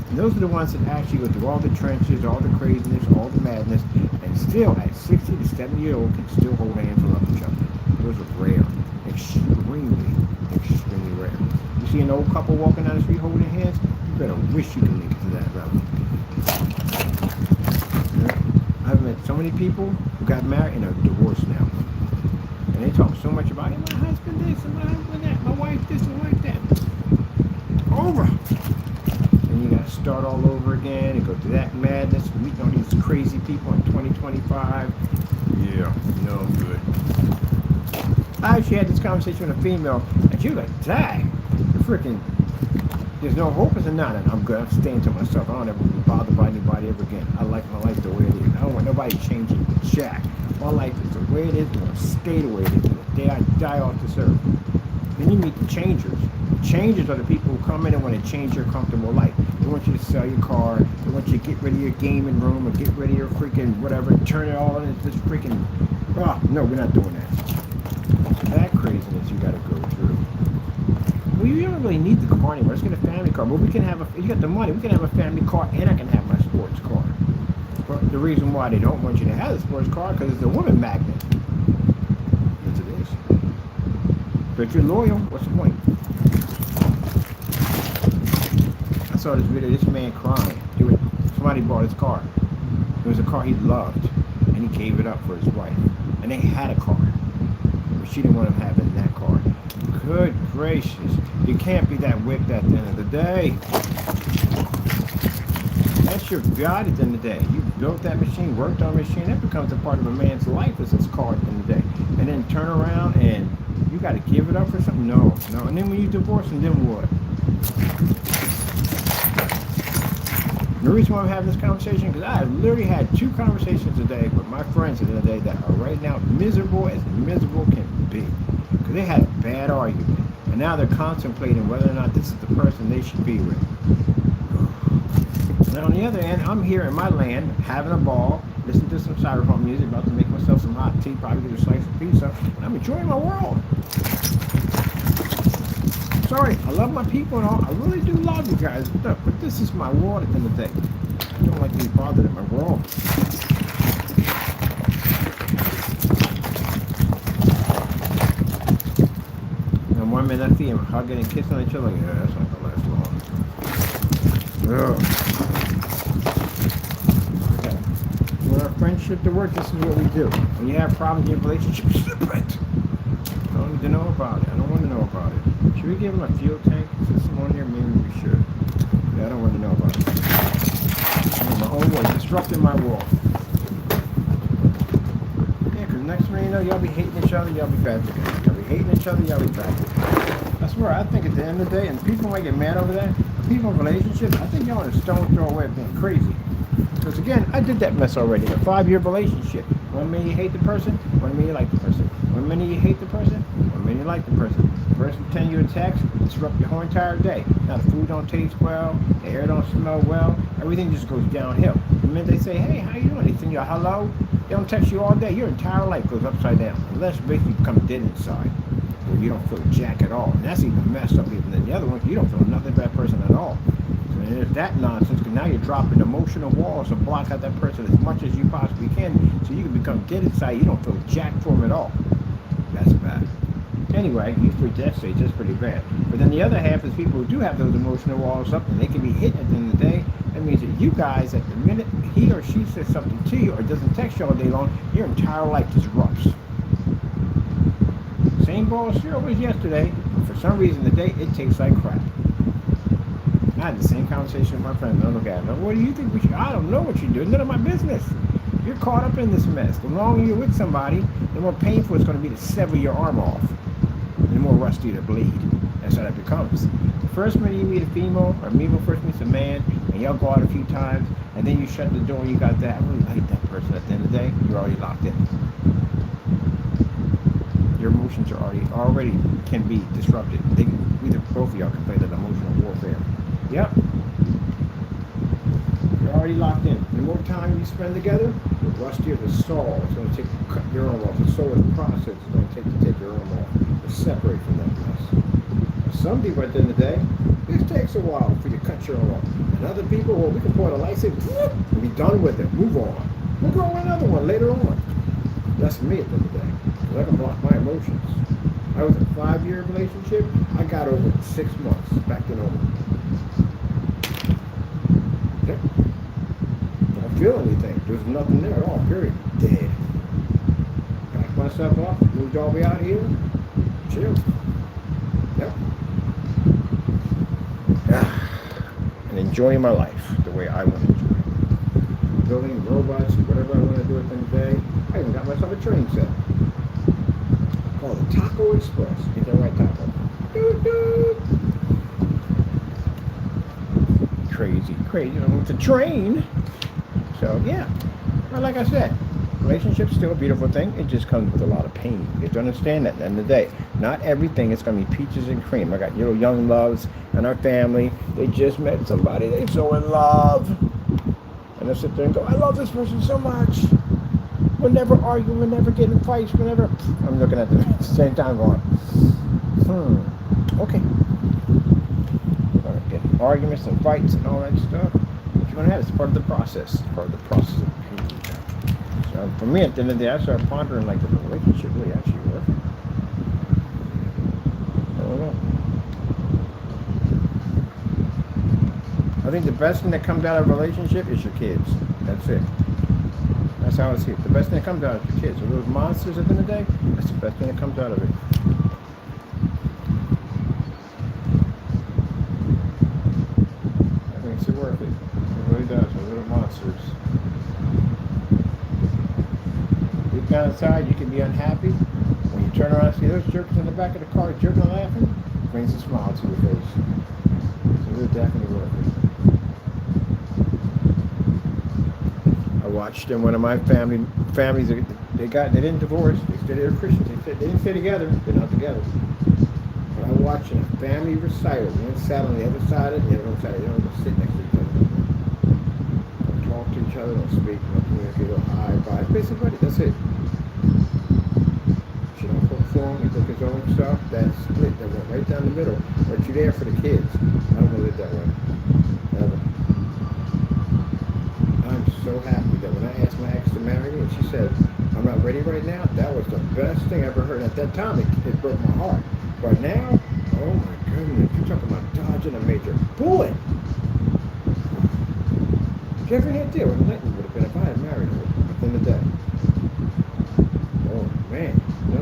And those are the ones that actually go through all the trenches, all the craziness, all the madness, and still at 60 to 70 years old can still hold hands and love each other. Those are rare. Extremely, extremely rare. You see an old couple walking down the street holding hands, you better wish you can make it to that level. I've met so many people who got married and are divorced now. And they talk so much about it. My husband this and my husband that, my wife this and my wife that. Over. And you got to start all over again and go through that madness, meeting all these crazy people in 2025. Yeah, no good. I actually had this conversation with a female, and she was like, dang, you're freaking There's no hope as a none, and I'm good. I'm staying to myself. I don't ever be bothered by anybody ever again. I like my life the way it is. I don't want nobody changing jack. My life is the way it is. It's going to stay the way it is. The day I die off this earth. Then you meet the changers. The changers are the people who come in and want to change your comfortable life. They want you to sell your car. They want you to get rid of your gaming room or get rid of your freaking whatever. Turn it all into this freaking... Oh, no, we're not doing that. That craziness you got to go through. Well, you don't really need the car anymore. Let's get a family car. Well, we can have a... You got the money. We can have a family car and I can have my sports car. But the reason why they don't want you to have a sports car because it's a woman magnet. Yes, it is. But if you're loyal, what's the point? I saw this video, this man crying. Somebody bought his car. It was a car he loved, and he gave it up for his wife. And they had a car, but she didn't want him having that car. Good gracious. You can't be that whipped at the end of the day. That's your God at the end of the day. You built that machine, worked on a machine. That becomes a part of a man's life as his car at the end of the day. And then turn around and you got to give it up for something? No. And then when you divorce them, then what? The reason why I'm having this conversation, because I literally had 2 conversations a day with my friends at the end of the day that are right now miserable as miserable can be. Because they had a bad argument. And now they're contemplating whether or not this is the person they should be with. Now on the other end, I'm here in my land, having a ball, listening to some cyberpunk music, about to make myself some hot tea, probably get a slice of pizza, and I'm enjoying my world. Sorry, I love my people and all. I really do love you guys, but this is my world at the end of the day. I don't like being bothered in my world. And one minute I see them hugging and kissing each other. Yeah, that's not gonna last long. Ugh. Friendship to work, this is what we do. When you have problems in your relationship, slip it. I don't need to know about it. I don't want to know about it. Should we give him a fuel tank system on here? Maybe we should. Yeah, I don't want to know about it. I'm in my own way, disrupting my world. Yeah, because next thing you know, y'all be hating each other, y'all be bad together. Y'all be hating each other, y'all be bad together. That's where I think at the end of the day, and people might get mad over that, people in relationships, I think y'all are a stone throw away of being crazy. Because again, I did that mess already. A 5-year relationship. 1 minute you hate the person, 1 minute you like the person. 1 minute you hate the person, 1 minute you like the person. First 10 you a text, disrupt your whole entire day. Now the food don't taste well, the air don't smell well, everything just goes downhill. The minute they say, hey, how you doing? They send you a hello, they don't text you all day. Your entire life goes upside down. Unless basically you become dead inside. Where you don't feel jack at all. And that's even messed up even than the other one. You don't feel nothing bad person at all. And there's that nonsense, because now you're dropping emotional walls to block out that person as much as you possibly can, so you can become dead inside. You don't feel jack for them at all. That's bad. Anyway, you reach that stage, that's pretty bad. But then the other half is people who do have those emotional walls up, and they can be hit at the end of the day. That means that you guys, at the minute he or she says something to you or doesn't text you all day long, your entire life disrupts. Same ball of cereal as yesterday, but for some reason today it tastes like crap. I had the same conversation with my friends. I look at them. What do you think we should? I don't know what you're doing. None of my business. You're caught up in this mess. The longer you're with somebody, the more painful it's going to be to sever your arm off. And the more rusty to bleed. That's how that becomes. The first minute you meet a female, or female first meets a man, and y'all go out a few times, and then you shut the door and you got that. I really like that person at the end of the day. You're already locked in. Your emotions are already can be disrupted. They can, either both of y'all can play that emotional warfare. Yep. You're already locked in. The more time you spend together, the rustier the soul. It's going to take to cut your arm off. The soul is the process it's going to take to take your arm off. To separate from that mess. Some people at the end of the day, this takes a while for you to cut your arm off. And other people, well, we can point a light and be done with it. Move on. We'll go on another one later on. That's me at the end of the day. Because I can block my emotions. I was in a 5-year relationship. I got over it in 6 months. Back to normal. Don't feel anything. There's nothing there at all. Period. Dead. Backed myself up. Moved all the way out here. Chill. Yep. And enjoying my life the way I want to enjoy it. Building robots and whatever I want to do at the end of the day. I even got myself a train set. Called the Taco Express. Get that right, Taco. Doot, doot. crazy, crazy with the train. So yeah, but like I said, relationship's still a beautiful thing. It just comes with a lot of pain. You have to understand that at the end of the day, not everything is going to be peaches and cream. I got little young loves in our family. They just met somebody. They're so in love. And they'll sit there and go, I love this person so much. We'll never argue. We'll never get in fights. We'll never... I'm looking at them at the same time going, okay. We're going to get arguments and fights and all that stuff. But you're going to have it. It's part of the process. It's part of the process of pain. So for me, at the end of the day, I started pondering, like, the relationship really actually worth it? I don't know. I think the best thing that comes out of a relationship is your kids. That's it. That's how I see it. The best thing that comes out of your kids. Are those monsters at the end of the day? That's the best thing that comes out of it. That makes it worth it. It really does. Those little monsters. Deep down inside, you can be unhappy. When you turn around and see those jerks in the back of the car jerking and laughing, it brings a smile to your face. So they're definitely worth it. Watched in one of my families. They didn't divorce. They said they were Christians. They didn't stay together. They're not together. But I watched a family recital. One sat on the other side of it, the other one sat. They don't sit next to each other. Don't talk to each other. Don't speak. Don't communicate. Don't hi, bye. Basically, that's it. She don't cook for him. He took his own stuff. That split. That went right down the middle. But you're there for the kids. I don't know it that way. Ever. I'm so happy that when I asked my ex to marry me and she said, I'm not ready right now, that was the best thing I ever heard. At that time, it broke my heart. But now, oh my goodness, you're talking about dodging a major bullet. Jeffrey had deal with Lincoln would have been if I had married her within the day. Oh man, no.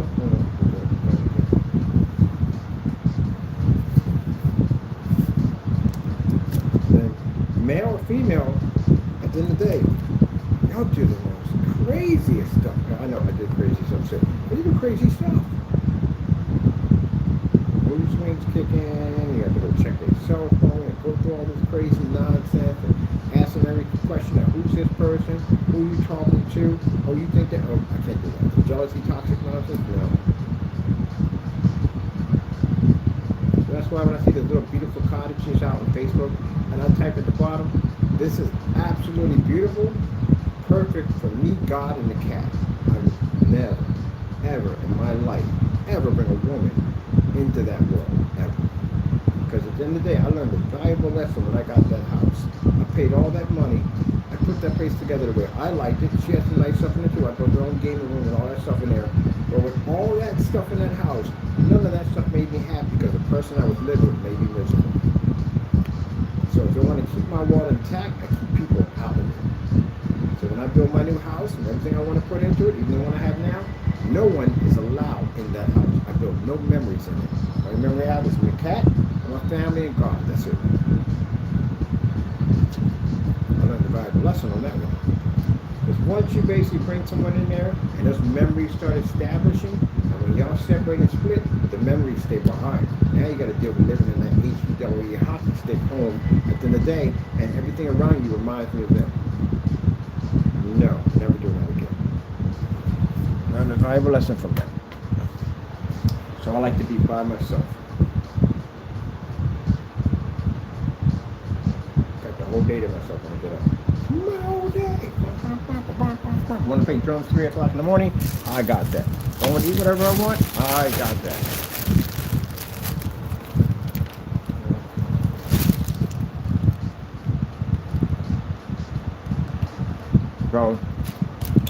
Then male or female, at the end of the day, y'all do the most craziest stuff. Now, I know I did crazy stuff too, but you do crazy stuff. Mood swings kick in, you have to go check their cell phone and go through all this crazy nonsense and ask them every question of who's this person, who you talking to, oh you think that, oh I can't do that. The jealousy, toxic nonsense, no. So that's why when I see those little beautiful cottages out on Facebook and I type at the bottom, this is absolutely beautiful, perfect for me, God, and the cat. I would never, ever in my life, ever bring a woman into that world, ever. Because at the end of the day, I learned a valuable lesson when I got that house. I paid all that money. I put that place together the way I liked it. She had some nice stuff in it too. I built her own gaming room and all that stuff in there. But with all that stuff in that house, none of that stuff made me happy because the person I was living with made me miserable. So if I want to keep my wall intact, I keep people out of it. So when I build my new house and everything I want to put into it, even the one I have now, no one is allowed in that house. I built no memories in it. The only memory I have is my cat, my family, and God. That's it. I learned a valuable lesson on that one. Because once you basically bring someone in there and those memories start establishing, and when y'all separate and split, the memories stay behind. Now you got to deal with living in that HEW hockey stick home at the end of the day, and everything around you reminds me of them. No, never do that again. Learn a valuable lesson from that. So I like to be by myself. Got the whole day to myself when I get up. My whole day. Want to play drums 3 o'clock in the morning? I got that. I want to eat whatever I want? I got that. So,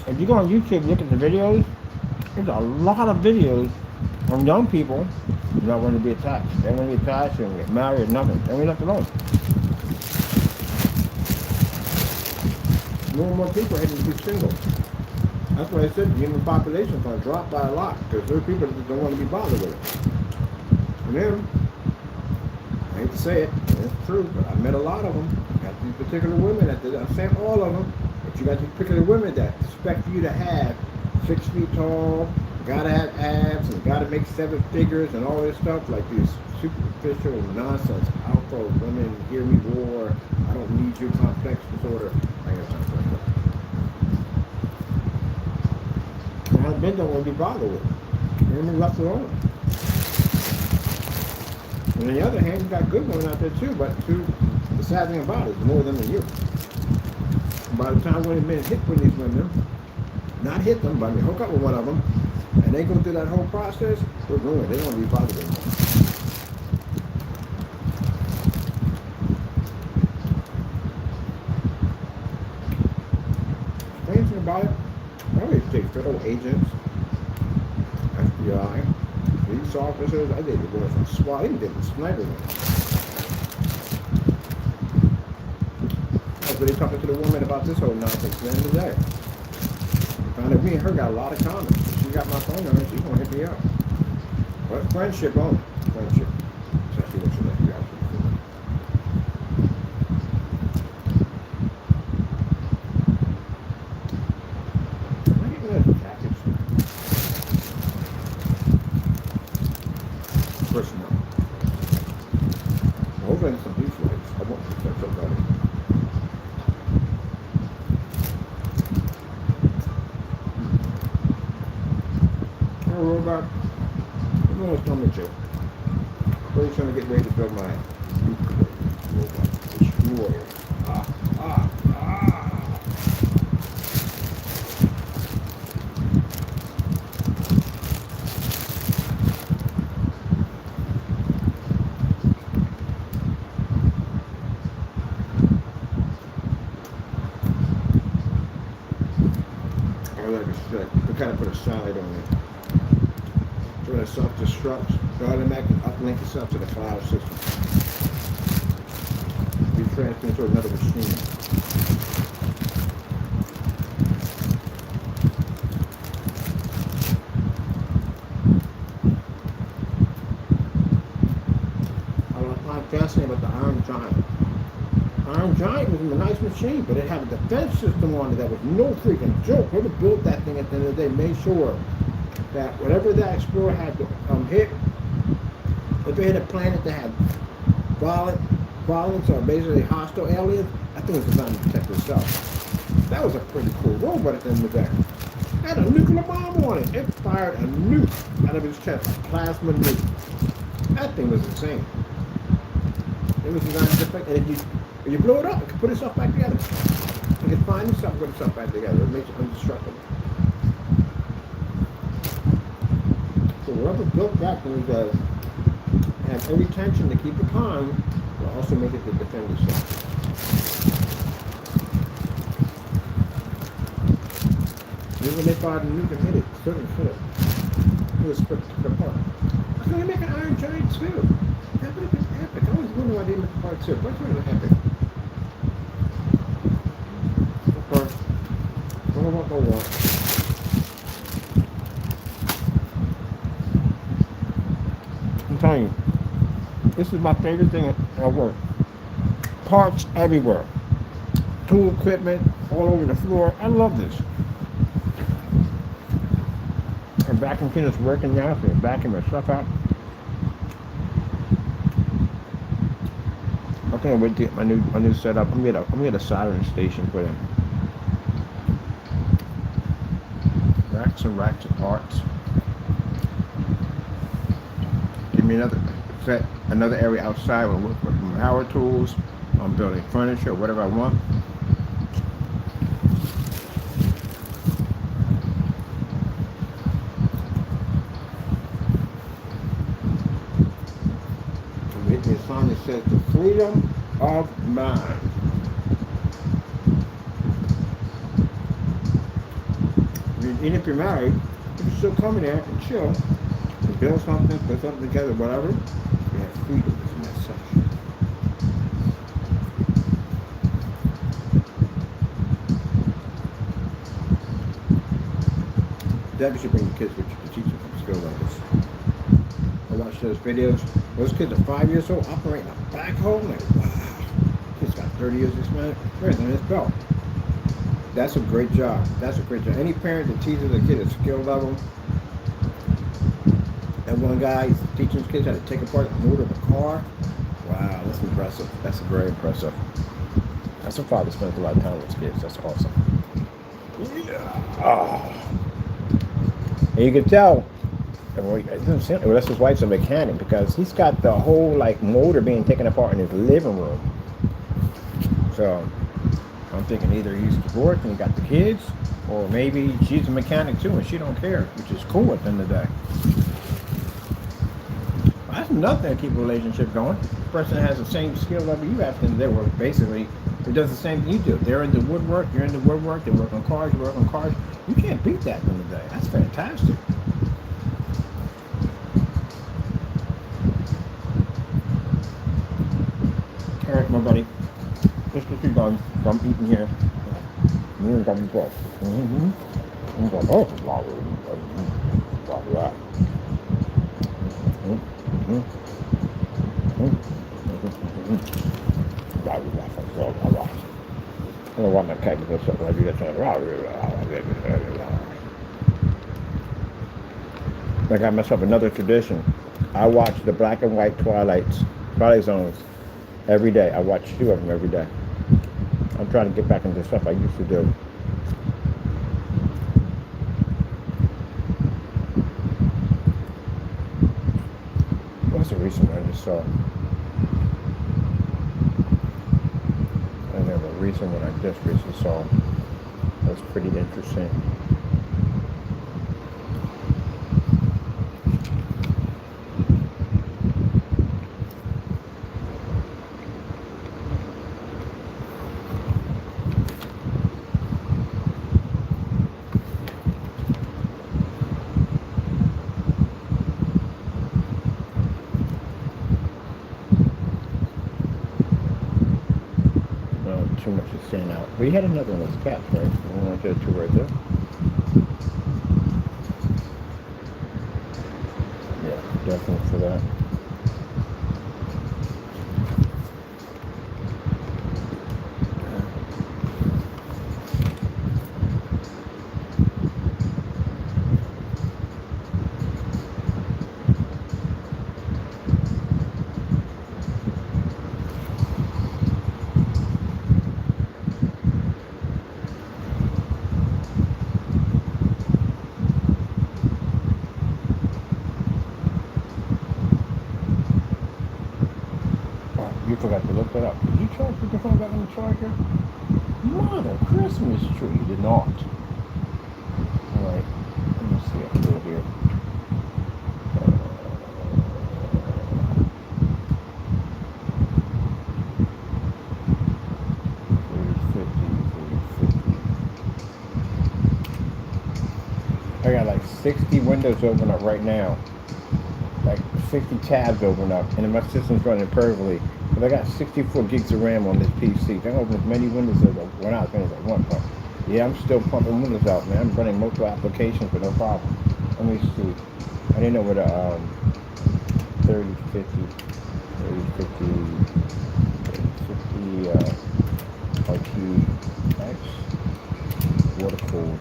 if you go on YouTube and look at the videos, there's a lot of videos from young people who don't want to be attached. They don't want to be attached, they don't get married or nothing. They want to be left alone. More and more people are heading to be single. That's why I said the human population is going to drop by a lot, because there are people that don't want to be bothered with it. And then, I hate to say it, it's true, but I met a lot of them. Got these particular women I'm saying all of them, but you got these particular women that expect you to have 6 feet tall, gotta have abs, and gotta make make seven figures and all this stuff, like these superficial nonsense. Alpha women, hear me roar. I don't need you. Complex disorder. I ain't got time for that stuff. My husband don't want to be bothered with it. Women left alone. And on the other hand, you got good women out there too, but the sad thing about it is more of them than you. By the time when men hit with these women, not hit them, but I mean hook up with one of them, and they go through that whole process, they're ruined. They don't want to be bothered anymore. Strange thing about it, I always take federal agents, FBI, police officers. I did the boy from SWAT. I even did the sniper one. I was really talking to the woman about this whole nonsense at the end of the day. Found that me and her got a lot of common. She got my phone number. She's gonna hit me up. But friendship only. Friendship. That's actually what she left me out for. Am I getting a package? Personal. Hopefully some beef lights. I won't put that about it. Robot. I'm going to stomach you. Really trying to get ready to build my robot destroyer. Ah. I like I said, we kind of put a side on it. So when it self-destructs, the automatically uplink itself to the cloud system. Be transferred to another machine. I'm fascinated about the Iron Giant. Iron Giant was a nice machine, but it had a defense system on it that was no freaking joke. Whoever built that thing at the end of the day made sure that whatever that explorer had to hit, if they hit a planet that had violence or basically hostile aliens, that thing was designed to protect itself. That was a pretty cool robot at the end of the day. It had a nuclear bomb on it. It fired a nuke out of its chest, a plasma nuke. That thing was insane. It was designed to protect, and if you blow it up, it can put itself back together. It can find itself and put itself back together. It makes it indestructible. So whoever built that thing does have every tension to keep it calm, but also make it to defend itself. Then when they fired the nuke and hit it, certainly hit it. It was split apart. I was going to make an Iron Giant too. That would have been epic. I always wonder why they didn't make part two. What's really epic? Okay. What? I'm telling you, this is my favorite thing at work. Parts everywhere. Tool equipment all over the floor. I love this. Our vacuum cleaner's working now, so I'm vacuuming my stuff out. I can't wait to get my new setup. I'm gonna get a soldering station for them. Racks and racks of parts. Give me another area outside where I work with my power tools. I'm building furniture, whatever I want. The song that says the freedom of mind. Even if you're married, you can still come in there and chill and build something, put something together, whatever. You have freedom in that section. Debbie should bring your kids with you to teach them some skill levels. I watch those videos. Those kids are 5 years old operating a backhoe. Like, wow, kid's got 30 years experience in his belt. That's a great job. That's a great job. Any parent that teaches a kid a skill level, that one guy is teaching his kids how to take apart the motor of a car. Wow, that's impressive. That's very impressive. That's a father spends a lot of time with his kids. That's awesome. Yeah. Oh. And you can tell. Well, that's his wife's a mechanic because he's got the whole like motor being taken apart in his living room. So I'm thinking either he's divorced and he got the kids, or maybe she's a mechanic too and she don't care, which is cool at the end of the day. Well, that's nothing to keep a relationship going. The person has the same skill level you have, and they work basically. It does the same thing you do. They're into woodwork, you're into woodwork. They work on cars, you work on cars. You can't beat that at the end of the day. That's fantastic. All right, my buddy. Let's get you done. So I'm eating here. Mm, got me broke. Mm-hmm. I'm going, oh, blah, blah, blah, blah. Mm-hmm. Blah, blah, blah, blah, blah. I don't want my cake because something like that. I got myself another tradition. I watch the black and white Twilight Zones every day. I watch 2 of them every day. I'm trying to get back into stuff I used to do. What's the recent one I just saw? I know the recent one I just recently saw was pretty interesting. Too much to stand out. We had another one that's cats, right? We only did 2 right there. Yeah, definitely for that. You forgot to look that up. Did you charge the phone back on the charger? Mother Christmas tree. You did not. Alright. Let me see up through here. I got like 60 windows open up right now. Like 60 tabs open up, and my system's running perfectly. But I got 64 gigs of RAM on this PC. I can open as many windows as I want. But yeah, I'm still pumping windows out, man. I'm running multiple applications with no problem. Let me see. I didn't know what a 3050 RTX water cooled.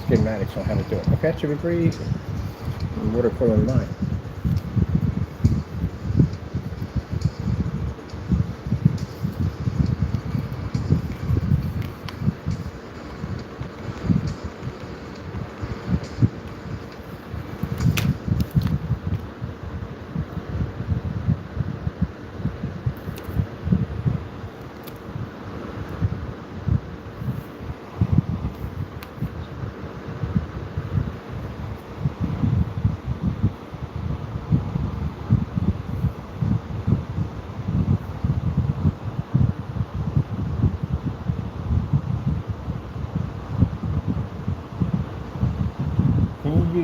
Schematics on how to do it. Okay, that should be pretty easy. Water cooling line.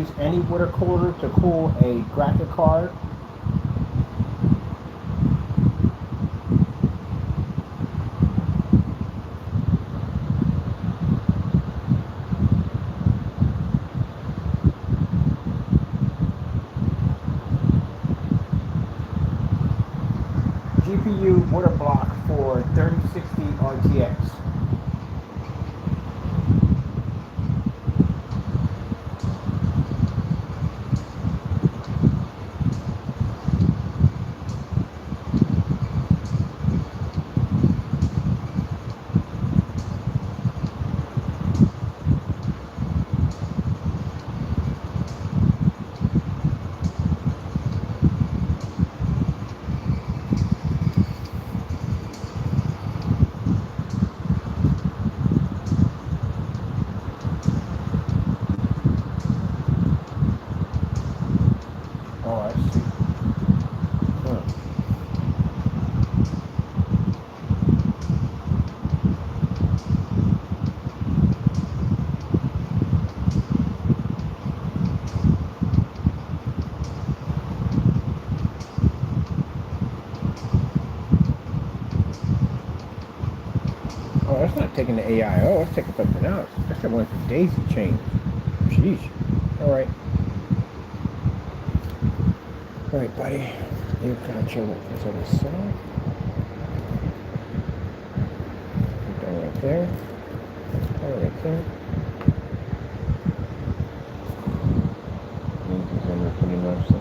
use any water cooler to cool a graphic card. GPU water block for 3060 RTX. Oh, I see. Huh. Oh, that's not taking the AI. Oh, that's taking something else. That's the one for daisy chain. Jeez. All right. All right, buddy. You got your what's on the side. Put that right there. That right there. These are pretty nicely.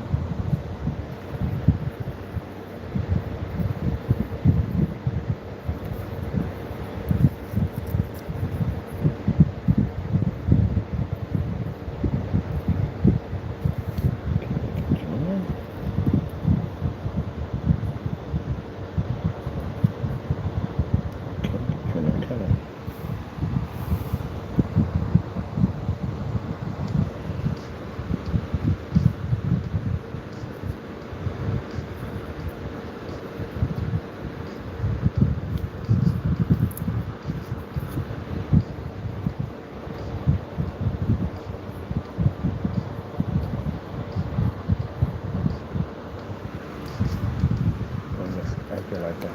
I feel like that.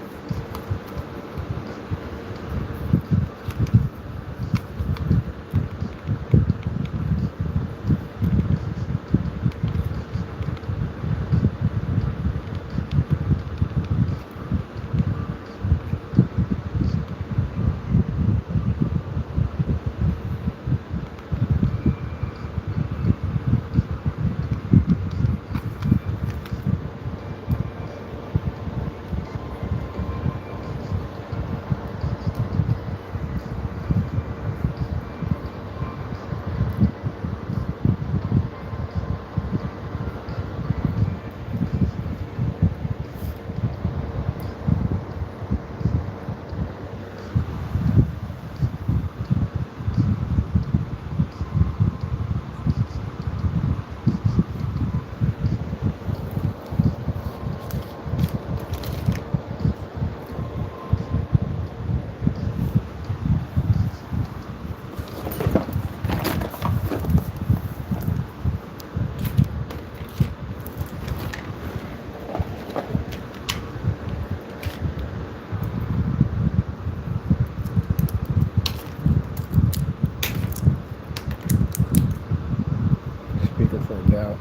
Speakerphone down.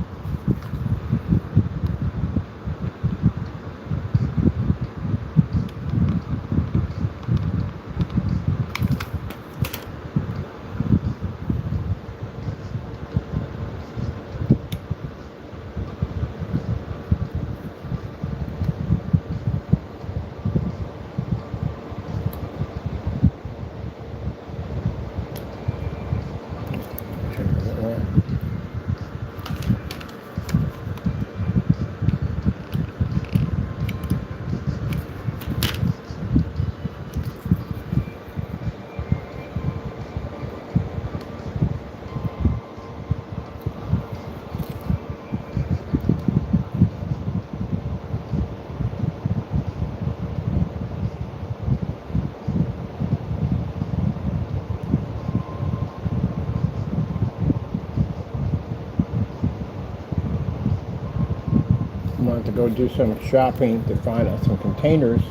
wanted to go do some shopping to find out some containers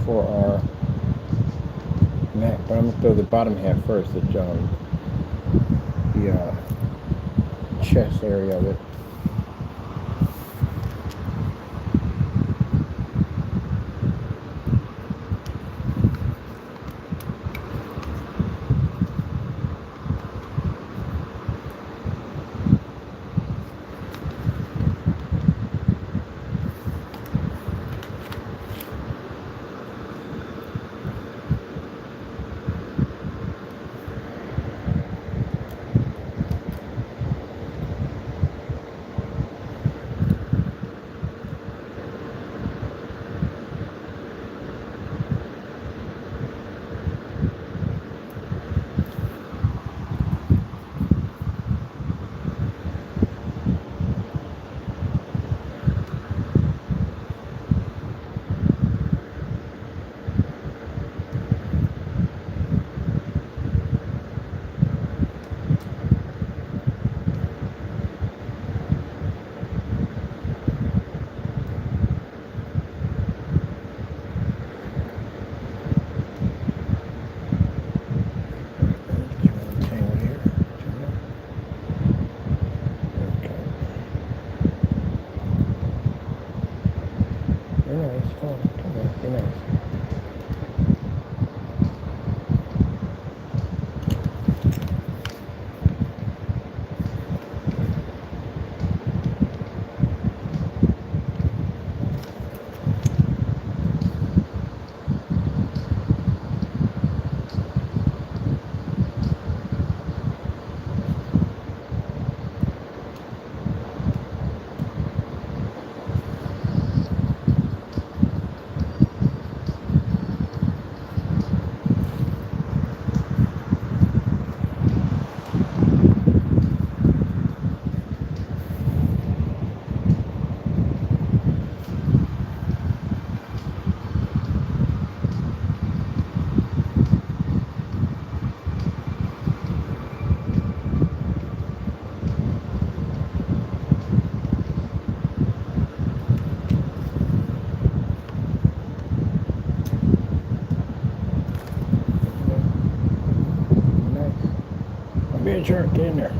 for our Mech, but I'm gonna throw the bottom half first, the chest area of it. Be a jerk, get in there.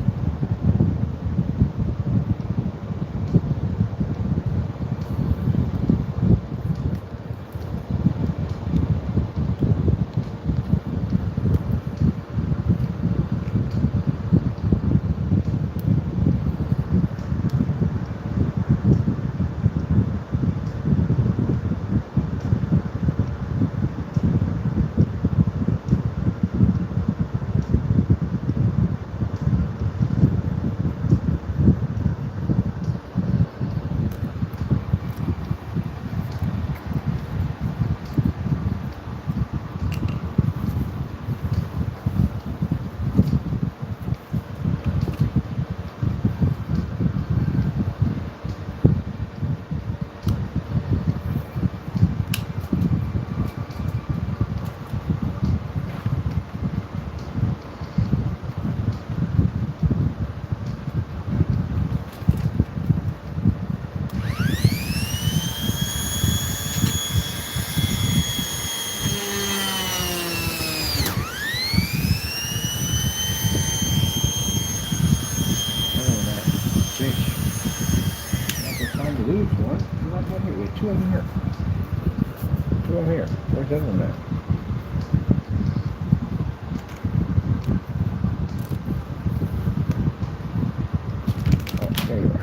Lose one. You like one here? Wait, two of them here. Two of them here. Where's the other one at? Oh, there you are.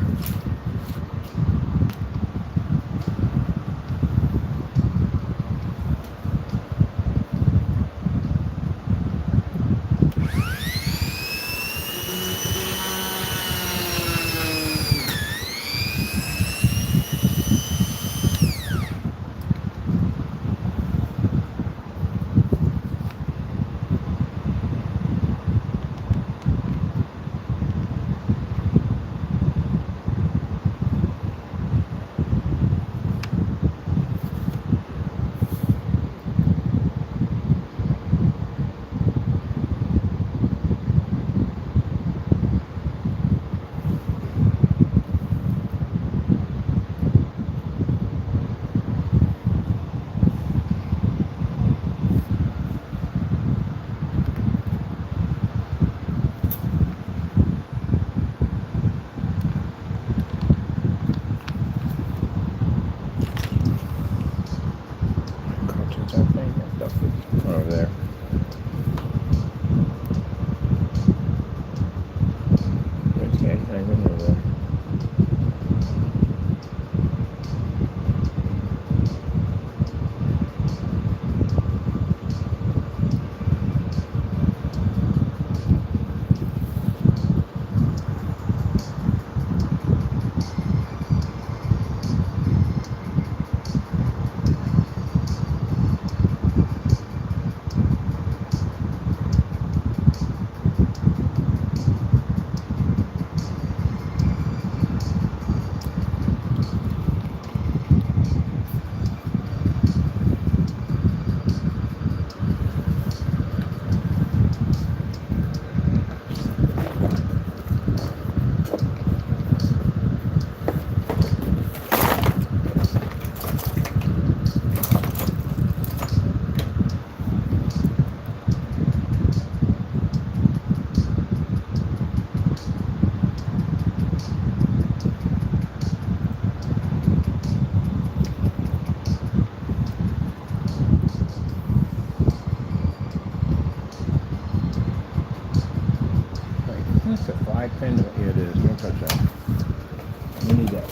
We need that.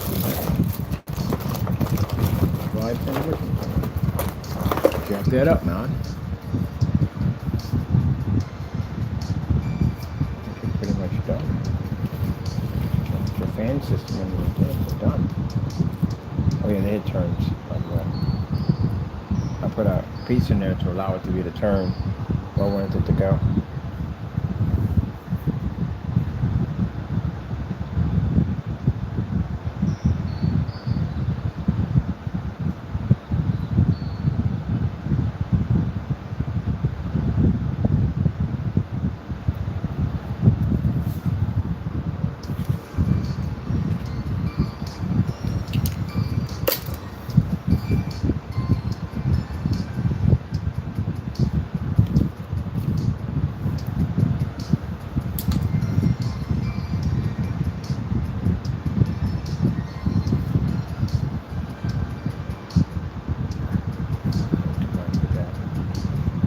Slide from the jack that up, man. You're pretty much done. Your fan system and it's done. Oh yeah, the head turns, by the way. I put a piece in there to allow it to be to turn where I wanted it to go.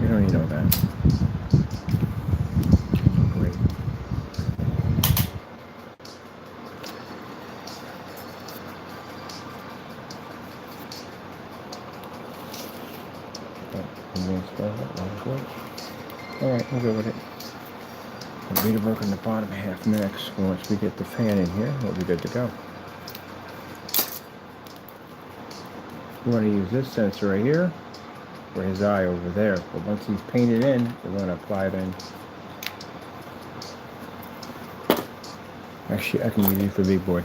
You don't need all that. Great. Alright, we'll go with it. We'll be to work on the bottom half next. Once we get the fan in here, we'll be good to go. We want to use this sensor right here for his eye over there. But once he's painted in, we're going to apply it in. Actually, I can use you for big boy.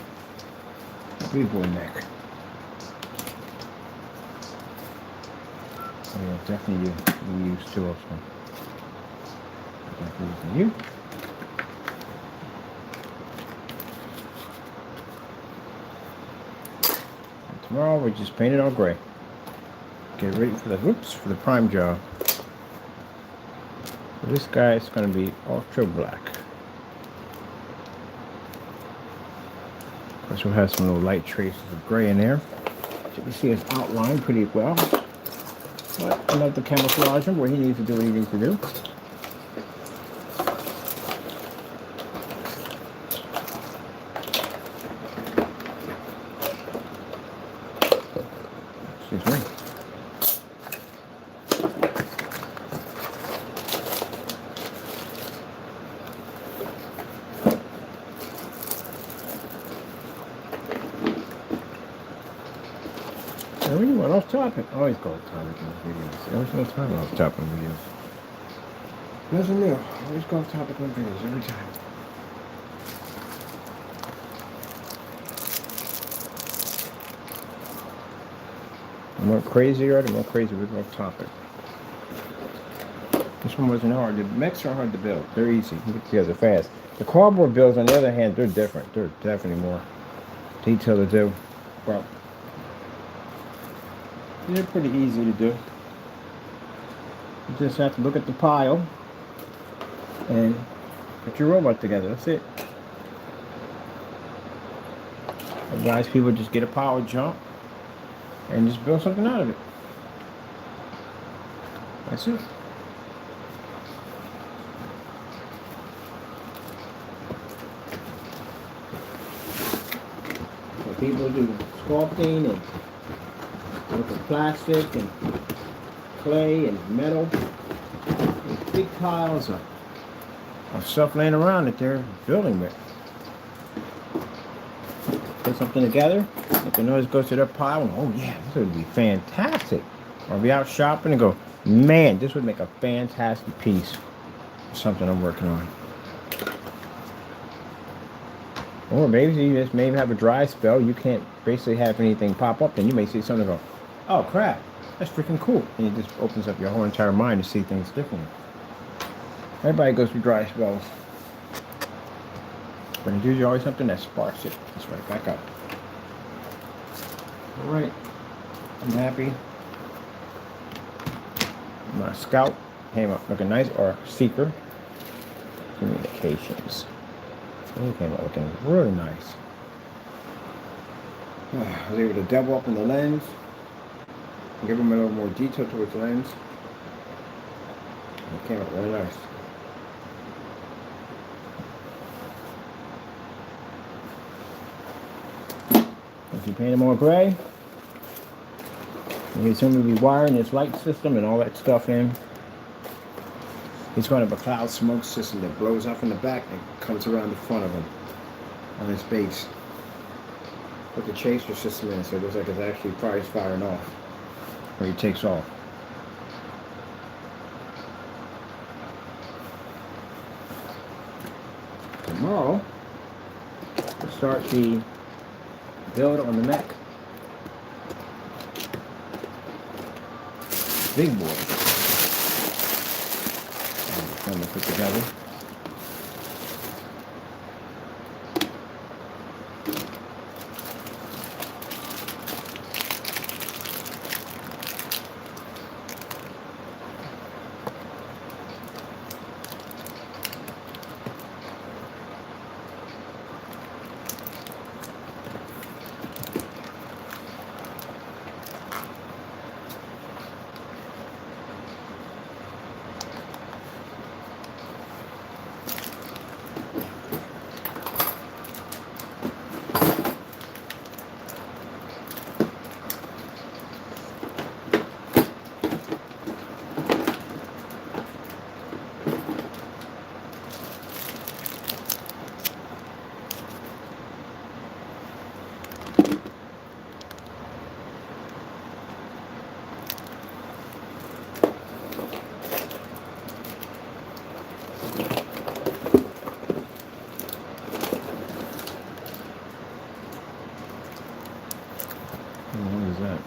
Big boy neck. Yeah, definitely you use two of them. Definitely using you. And tomorrow we just paint it all gray. Get ready for the prime job. So this guy is going to be ultra black. Of course, we'll have some little light traces of gray in there. So you can see his outline pretty well. But enough to camouflage him where he needs to do what he needs to do. Excuse me. Now we went off topic. I always go off topic in the videos. I always go off topic in videos. Nothing new. I always go off topic in videos every time. The more crazy you are, the more crazy we go off topic. This one wasn't hard. The mechs are hard to build. They're easy. You can get together fast. The cardboard builds, on the other hand, they're different. They're definitely more detailed to do. Well, they're pretty easy to do. You just have to look at the pile and put your robot together. That's it. Otherwise, people just get a power jump and just build something out of it. That's it. So people do sculpting and look at plastic and clay and metal. There's big piles of stuff laying around that they're building with. Put something together, let the noise goes to their pile, and oh yeah, this would be fantastic. Or be out shopping and go, man, this would make a fantastic piece. Something I'm working on. Or maybe you just maybe have a dry spell, you can't basically have anything pop up, then you may see something go, oh crap, that's freaking cool. And it just opens up your whole entire mind to see things differently. Everybody goes through dry spells. When there's always something that sparks it. It's right back up. Alright. I'm happy. My scout came up looking nice, or seeker. Communications. He came out looking really nice. I was able to double up in the lens. Give him a little more detail to its lens. It came out really nice. If you paint them all gray, he's going to be wiring his light system and all that stuff in. He's going to have a cloud smoke system that blows up in the back and comes around the front of him on his base. Put the chaser system in so it looks like it's actually prize firing off when he takes off. Tomorrow, we'll start the build on the mech. Big boy. Fun to put together. What is that?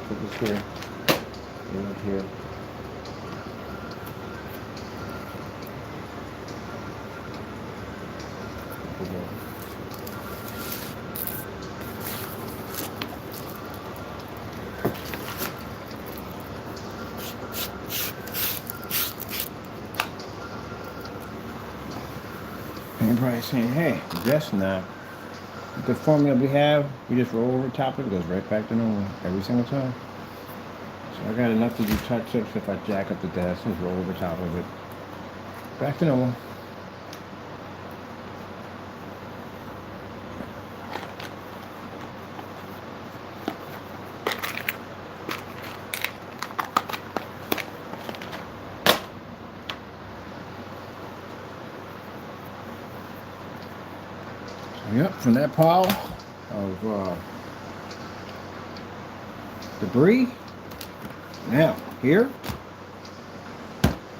Put this here, right here. And you're probably saying, hey, guess not. The formula we have, we just roll over top of it, goes right back to normal every single time. So I got enough to do touch-ups if I jack up the desk, just roll over top of it. Back to normal. Yep, from that pile of debris. Now, here,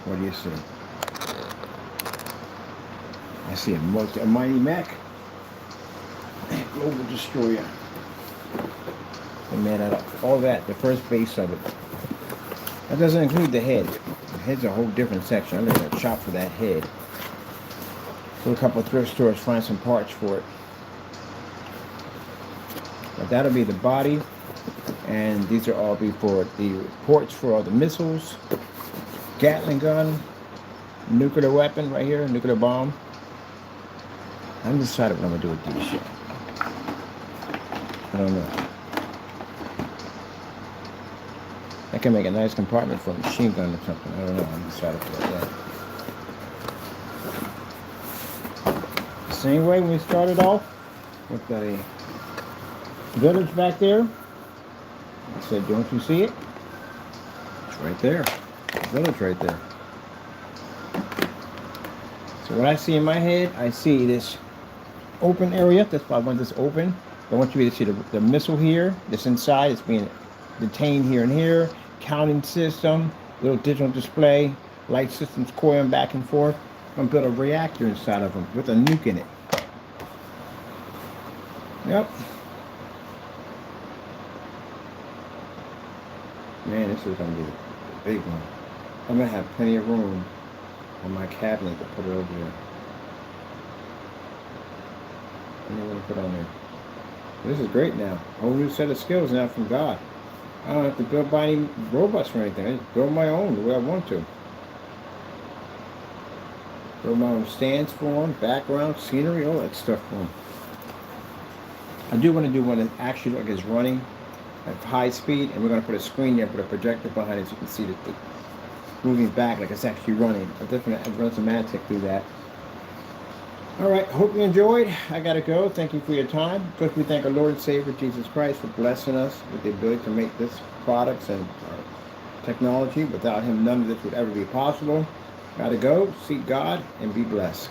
what do you see? I see a mighty mech. global destroyer. And man, out of all that, the first base of it. That doesn't include the head. The head's a whole different section. I'm going to shop for that head. Go to a couple of thrift stores, find some parts for it. But that'll be the body. And these are all be for the ports for all the missiles, Gatling gun, nuclear weapon right here, nuclear bomb. I'm decided what I'm going to do with these shit. I don't know. I can make a nice compartment for a machine gun or something. I don't know. I'm decided for that. Same way we started off with the village back there. I said, don't you see it? It's right there. The village right there. So what I see in my head, I see this open area. That's why I want this open. I want you to see the missile here. This inside is being detained here and here. Counting system, little digital display, light systems coiling back and forth. I'm going to build a reactor inside of them with a nuke in it. Yep. Man, this is going to be a big one. I'm going to have plenty of room on my cabinet to put it over there. I don't know what to put on there. This is great now. A whole new set of skills now from God. I don't have to build by any robots or anything. I just build my own the way I want to. Build my own stands for them, background, scenery, all that stuff for them. I do want to do one that actually like is running at high speed, and we're going to put a screen there, put a projector behind it so you can see that the moving back like it's actually running. I'm definitely going to run some magic through that. Alright, hope you enjoyed. I gotta go. Thank you for your time. Of course, we thank our Lord and Savior Jesus Christ for blessing us with the ability to make this products and technology. Without Him, none of this would ever be possible. Gotta go, seek God, and be blessed.